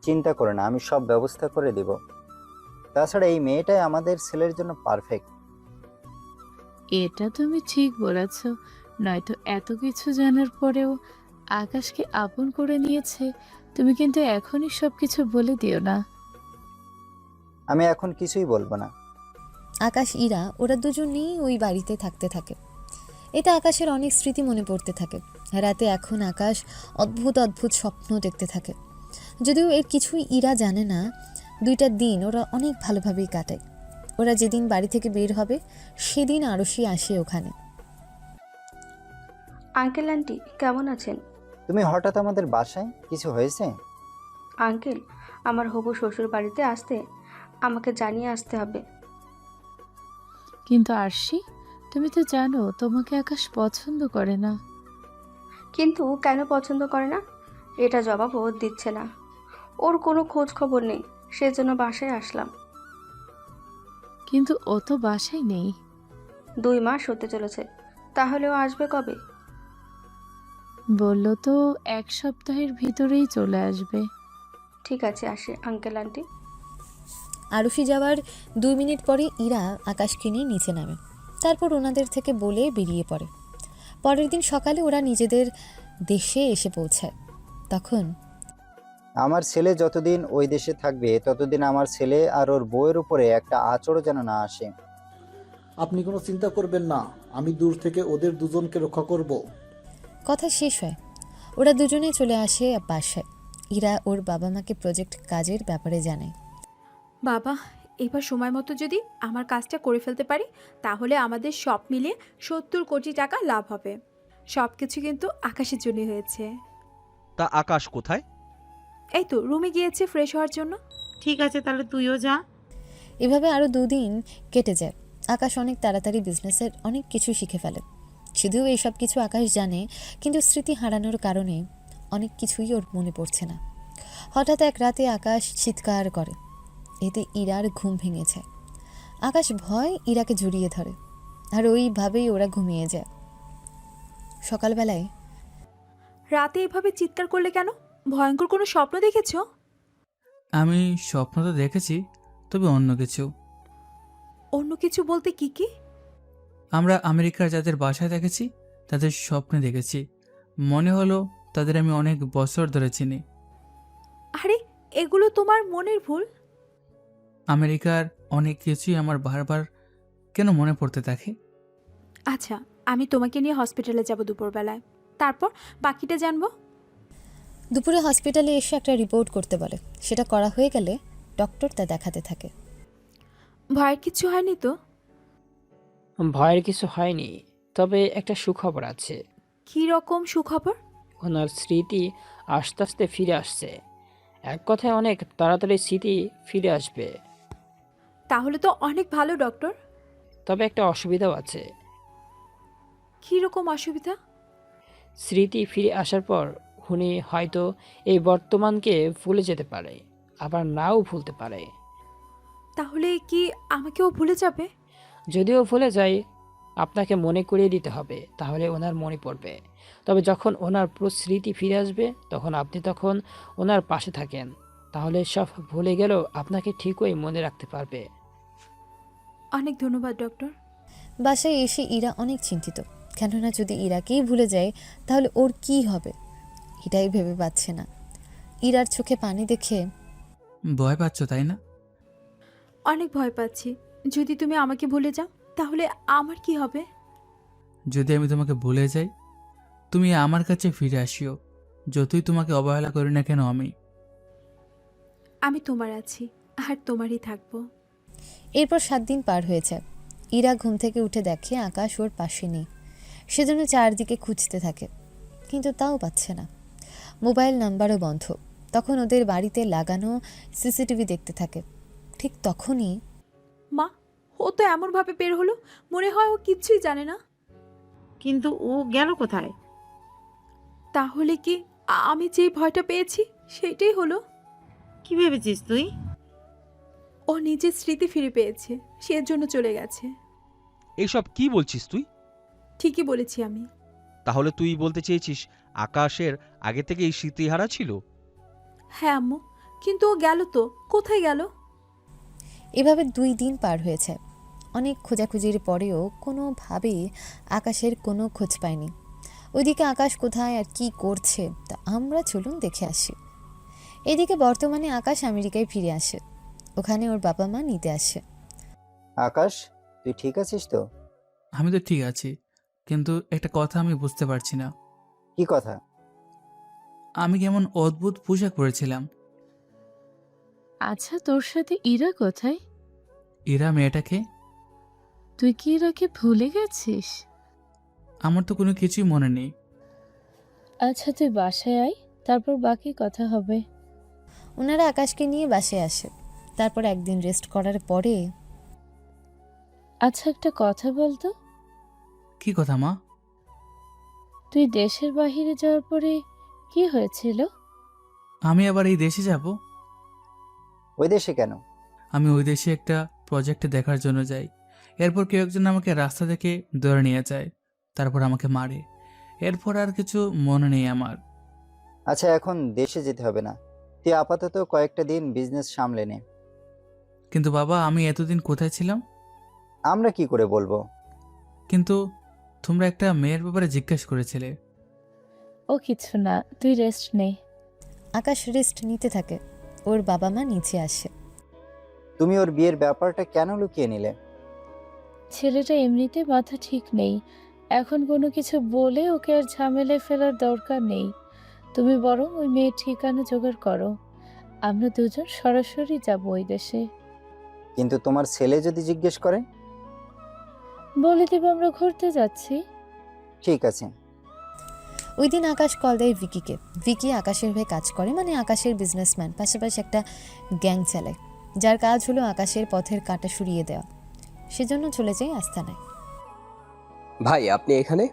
চিন্তা করে না, আমি সব ব্যবস্থা করে দেব। তাছাড়া এই মেয়েটাই আমাদের ছেলের জন্য পারফেক্ট। এটা তুমি ঠিক বলেছ, নয়তো এত কিছু জানার পরেও আকাশকে আপন করে নিয়েছে। তুমি কিন্তু এখনই সবকিছু বলে দিও না। আমি এখন কিছুই বলবো না। আকাশ ইরা ওরা দুজনেই ওই বাড়িতে থাকতে থাকে। এতে আকাশের অনেক স্মৃতি মনে পড়তে থাকে। রাতে এখন আকাশ অদ্ভুত অদ্ভুত স্বপ্ন দেখতে থাকে। যদিও এর কিছুই ইরা জানে না, 2টা দিন ওরা অনেক ভালোভাবেই কাটায়। ওরা যেদিন বাড়ি থেকে বের হবে সেদিন আরশি আসে ওখানে। আঙ্কেল আন্টি কেমন আছেন? তুমি হঠাৎ আমাদের বাসায়, কিছু হয়েছে? আঙ্কেল, আমার হবু শ্বশুর বাড়িতে আসতে আমাকে জানিয়ে আসতে হবে। কিন্তু আরশি, তুমি তো জানো তোমাকে আকাশ পছন্দ করে না। কিন্তু কেন পছন্দ করে না এটা জবাব ও দিচ্ছে না। ওর কোনো খোঁজ খবর নেই, সেজন্য বাসায় আসলাম। কিন্তু ও তো বাসায় নেই। 2 মাস হতে চলেছে, তাহলে ও আসবে কবে? বললো তো 1 সপ্তাহের ভিতরেই চলে আসবে। ঠিক আছে, আসি আঙ্কেল আন্টি। আরশি যাওয়ার 2 মিনিট পরে ইরা আকাশকে নিয়ে নিচে নামে। তারপর ওনাদের থেকে বলে বেরিয়ে পড়ে। পরের দিন সকালে ওরা নিজেদের দেশে এসে পৌঁছায়। তখন আমার ছেলে যতদিন ওই দেশে থাকবে ততদিন আমার ছেলে আর ওর বউয়ের উপরে একটা আঁচড়ও যেন না আসে। আপনি কোনো চিন্তা করবেন না, আমি দূর থেকে ওদের দুজনকে রক্ষা করব। কথা শেষ হয় ওরা দুজনে চলে আসে বাসায়। ইরা ওর বাবা মাকে প্রজেক্ট কাজের ব্যাপারে জানায়। বাবা, এবার সময় মতো যদি আমার কাজটা করে ফেলতে পারি তাহলে আমাদের সব মিলিয়ে 70 কোটি টাকা লাভ হবে। সব কিছু কিন্তু আকাশের জন্য হয়েছে। তা আকাশ কোথায়? এই তো রুমে গিয়েছে ফ্রেশ হওয়ার জন্য। ঠিক আছে, তাহলে তুইও যা। এভাবে আরও 2 দিন কেটে যায়। আকাশ অনেক তাড়াতাড়ি বিজনেসের অনেক কিছু শিখে ফেলে। যদিও এইসব কিছু আকাশ জানে, কিন্তু স্মৃতি হারানোর কারণে অনেক কিছুই ওর মনে পড়ছে না। হঠাৎ এক রাতে আকাশ চিৎকার করে। এতে ইরার ঘুম ভেঙে যায়। আকাশ ভয় ইরাকে জড়িয়ে ধরে, আর ওইভাবেই ওরা ঘুমিয়ে যায়। সকালবেলায় রাতে এভাবে চিৎকার করলে কেন? ভয়ঙ্কর কোনো স্বপ্ন দেখেছো? আমি স্বপ্ন তো দেখেছি, তবে অন্য কিছু। অন্য কিছু বলতে কি কি? আমরা আমেরিকার যাদের বাসায় দেখেছি তাদের স্বপ্নে দেখেছি। মনে হলো তাদের আমি অনেক বছর ধরে চিনি। আরে, এগুলো তোমার মনের ভুল। আমেরিকার অনেক কিছুই আমার বারবার কেন মনে পড়তে থাকে। আচ্ছা, আমি তোমাকে নিয়ে হসপিটালে যাব দুপুরবেলায়, তারপর বাকিটা জানবো। দুপুরে হসপিটালে এসে একটা রিপোর্ট করতে বলে। সেটা করা হয়ে গেলে ডক্টর তা দেখাতে থাকে। ভয়ের কিছু হয়নি তো? ভয়ের কিছু হয়নি, তবে একটা সুখবর আছে। কি রকম সুখবর? ওনার স্মৃতি আস্তে আস্তে ফিরে আসছে। এক কথায় অনেক তাড়াতাড়ি স্মৃতি ফিরে আসবে। তাহলে তো অনেক ভালো ডক্টর। তবে একটা অসুবিধাও আছে। কি রকম অসুবিধা? স্মৃতি ফিরে আসার পর উনি হয়তো এই বর্তমানকে ভুলে যেতে পারে, আবার নাও ভুলতে পারে। তাহলে কি আমাকেও ভুলে যাবে? যদিও ভুলে যায়, আপনাকে মনে করিয়ে দিতে হবে, তাহলে ওনার মনে পড়বে। তবে যখন ওনার পুরো স্মৃতি ফিরে আসবে তখন আপনি ওনার পাশে থাকেন, তাহলে সব ভুলে গেলেও আপনাকে ঠিকই মনে রাখতে পারবে। অনেক ধন্যবাদ ডক্টর। বাসায় এসে ইরা অনেক চিন্তিত, কেননা যদি ইরাকেই ভুলে যায় তাহলে ওর কি হবে এটাই ভেবে পাচ্ছে না। ইরার চোখে পানি দেখে ভয় পাচ্ছ তাই না? অনেক ভয় পাচ্ছি। যদি তুমি আমাকে ভুলে যাও তাহলে আমার কি হবে? যদি আমি তোমাকে ভুলে যাই, তুমি আমার কাছে ফিরে আসিও। যতই তোমাকে অবহেলা করি না কেন, আমি তোমার আছি আর তোমারই থাকবো। এরপর 7 দিন পার হয়েছে। ইরা ঘুম থেকে উঠে দেখে আকাশ ওর পাশে নেই। সেজন্য চারদিকে খুঁজতে থাকে, কিন্তু তাও পাচ্ছে না। মোবাইল নাম্বারও বন্ধ। তখন ওদের বাড়িতে লাগানো সিসিটিভি দেখতে থাকে। ঠিক তখনই মা, ও তো এমনভাবে বের হলো, মনে হয় ও কিচ্ছুই জানে না। কিন্তু ও গেল কোথায়? তাহলে কি আমি যেই ভয়টা পেয়েছি সেইটাই হলো? কি ভেবেছিস তুই? ও নিজের স্মৃতি ফিরে পেয়েছে, সেজন্য চলে গেছে। এইসব কি বলছিস তুই? ঠিকই বলেছি আমি। তাহলে তুই বলতে চেয়েছিস আকাশের আগে থেকেই স্মৃতিহারা ছিল? হ্যাঁ আম্মু, কিন্তু ও গেল তো, কোথায় গেল? এভাবে 2 দিন পার হয়েছে। অনেক খোঁজাখুঁজির পরেও কোনোভাবেই আকাশের কোনো খোঁজ পায়নি। ওইদিকে আকাশ কোথায় আর কি করছে তা আমরা চলুন দেখে আসি। এদিকে বর্তমানে আকাশ আমেরিকায় ফিরে আসে। ওখানে ওর বাবা মা নিতে আসে। আকাশ, তুই ঠিক আছিস তো? আমি তো ঠিক আছি, কিন্তু একটা কথা আমি বুঝতে পারছি না। কি কথা? আমি কেমন অদ্ভুত পোশাক পরেছিলাম। আচ্ছা, তোর সাথে ইরা কোথায়? ইরা মেয়েটাকে? তুই কি ইরাকে ভুলে গেছিস? আমার তো কোনো কিছুই মনে নেই। আচ্ছা, তুই বাসায় আয়, তারপর বাকি কথা হবে। ওনারা আকাশকে নিয়ে বাসায় আসে। তারপর একদিন রেস্ট করার পরে, আচ্ছা, একটা কথা বলতো। কি কথা মা? তুই দেশের বাইরে যাওয়ার পরে কি হয়েছিল? আমি আবার এই দেশে যাব? ওই দেশে কেন? আমি ওই দেশে একটা প্রজেক্টে দেখার জন্য যাই। এরপর কেউ একজন আমাকে রাস্তা থেকে ধরে নিয়ে যায়, তারপর আমাকে মারে। এরপর আর কিছু মনে নেই আমার। আচ্ছা, এখন দেশে যেতে হবে না, তুই আপাতত কয়েকটা দিন বিজনেস সামলে নে। কিন্তু বাবা, আমি এতদিন কোথায় ছিলাম? আমরা কি করে বলবো? কিন্তু তোমরা একটা মেয়ের ব্যাপারে জিজ্ঞেস করেছিলে। ও কিছু না, তুই রেস্ট নে। আকাশ রেস্ট নিতে থাকে। ওর বাবা মা নিচে আসে। তুমি ওর বিয়ের ব্যাপারটা কেন লুকিয়ে নিলে? ছেলেটা এমনিতে মাথা ঠিক নেই, এখন কোনো কিছু বলে ওকে আর ঝামেলায় ফেলার দরকার নেই। তুমি বরং ওই মেয়ের ঠিকানা জোগাড় করো, আমরা দুজন সরাসরি যাব ওই দেশে। কিন্তু তোমার ছেলে যদি জিজ্ঞেস করে? বলে দিব আমরা ঘুরতে যাচ্ছি। ঠিক আছে। ওই দিন আকাশ কল দেয় ভিকিকে। ভিকি আকাশের হয়ে কাজ করে, মানে আকাশের বিজনেসম্যান, পাশাপাশি একটা গ্যাং চালায়, যার কাজ হলো আকাশের পথের কাঁটা সরিয়ে দেওয়া। সেজন্য চলে যায় আস্তানায়। ভাই, আপনি এখানে?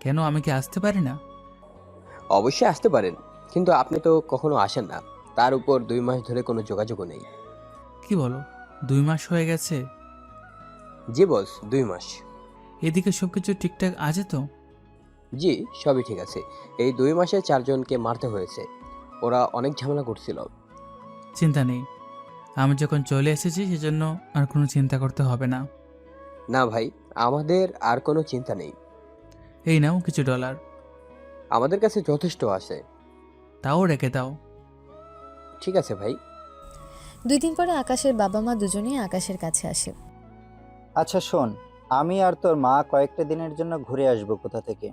কেন, আমি কি আসতে পারি না? অবশ্যই আসতে পারেন, কিন্তু আপনি তো কখনো আসেন না, তার উপর 2 মাস ধরে কোনো যোগাযোগও নেই। কি বলো, 2 মাস হয়ে গেছে? জি বস, 2 মাস। এদিকে সবকিছু ঠিকঠাক আছে তো? জি, সবই ঠিক আছে। এই 2 মাসে 4 জনকে মারতে হয়েছে, ওরা অনেক ঝামেলা করছিল। চিন্তা নেই, আমি যখন চলে এসেছি সেজন্য আর কোনো চিন্তা করতে হবে না। না ভাই, আমাদের আর কোনো চিন্তা নেই। এই নাও কিছু ডলার। আমাদের কাছে যথেষ্ট আছে। তাও রেখে দাও। ঠিক আছে ভাই। 2 দিন পরে আকাশের বাবা মা দুজনেই আকাশের কাছে আসে। আচ্ছা শোন, আমি আর তোর মা কয়েকটা দিনের জন্য ঘুরে আসবো কোথা থেকে।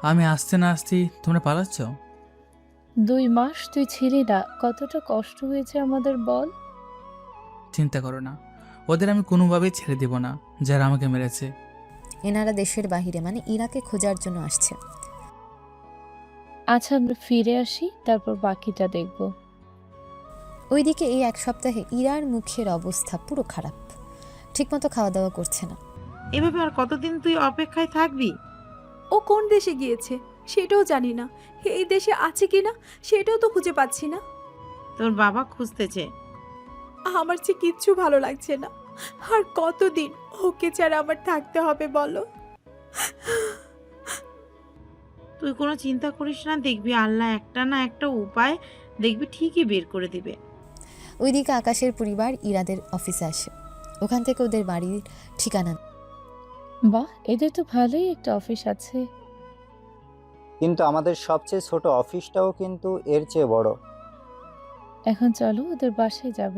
আমি আসতে না আসতেই তোমরা পালাচ্ছ? 2 মাস তুই ছিলি না, কতটা কষ্ট হয়েছে আমাদের বল। চিন্তা করো না, ওদের আমি কোনোভাবেই ছেড়ে দেব না, যারা আমাকে মেরেছে। এনারা দেশের বাহিরে, মানে ইরাকে খোঁজার জন্য আসছে। আচ্ছা, আমরা ফিরে আসি, তারপর বাকিটা দেখব। ওইদিকে এই 1 সপ্তাহে ইরার মুখের অবস্থা পুরো খারাপ। ঠিকমতো খাওয়া দাওয়া করছে না। এভাবে আর কতদিন তুই অপেক্ষায় থাকবি? ও কোন দেশে গিয়েছে সেটাও জানি না, এই দেশে আছে কিনা সেটাও তো খুঁজে পাচ্ছি না। তোর বাবা খুঁজতেছে। আমার যে কিচ্ছু ভালো লাগছে না। আর কতদিন ওকে ছাড়া আমার থাকতে হবে বলো? তুই কোনো চিন্তা করিস না, দেখবি আল্লাহ একটা না একটা উপায় দেখবি ঠিকই বের করে দিবে। ওইদিকে আকাশের পরিবার ইরাদের অফিসে আসে। ওখান থেকে ওদের বাড়ির ঠিকানা। বাহ, এদের তো ভালোই একটা অফিস আছে। কিন্তু আমাদের সবচেয়ে ছোট অফিসটাও কিন্তু এর চেয়ে বড়। এখন চলো ওদের বাসায় যাব।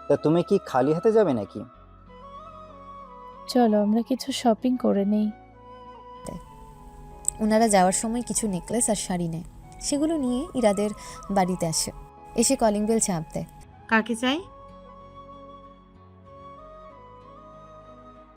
তা তুমি কি খালি হাতে যাবে নাকি? চলো আমরা কিছু শপিং করে নেই। ওনারা যাওয়ার সময় কিছু নেকলেস আর শাড়ি নেয়, সেগুলো নিয়ে ইরাদের বাড়িতে আসে। এসে কলিং বেল চাপ দেয়। কাকে চাই?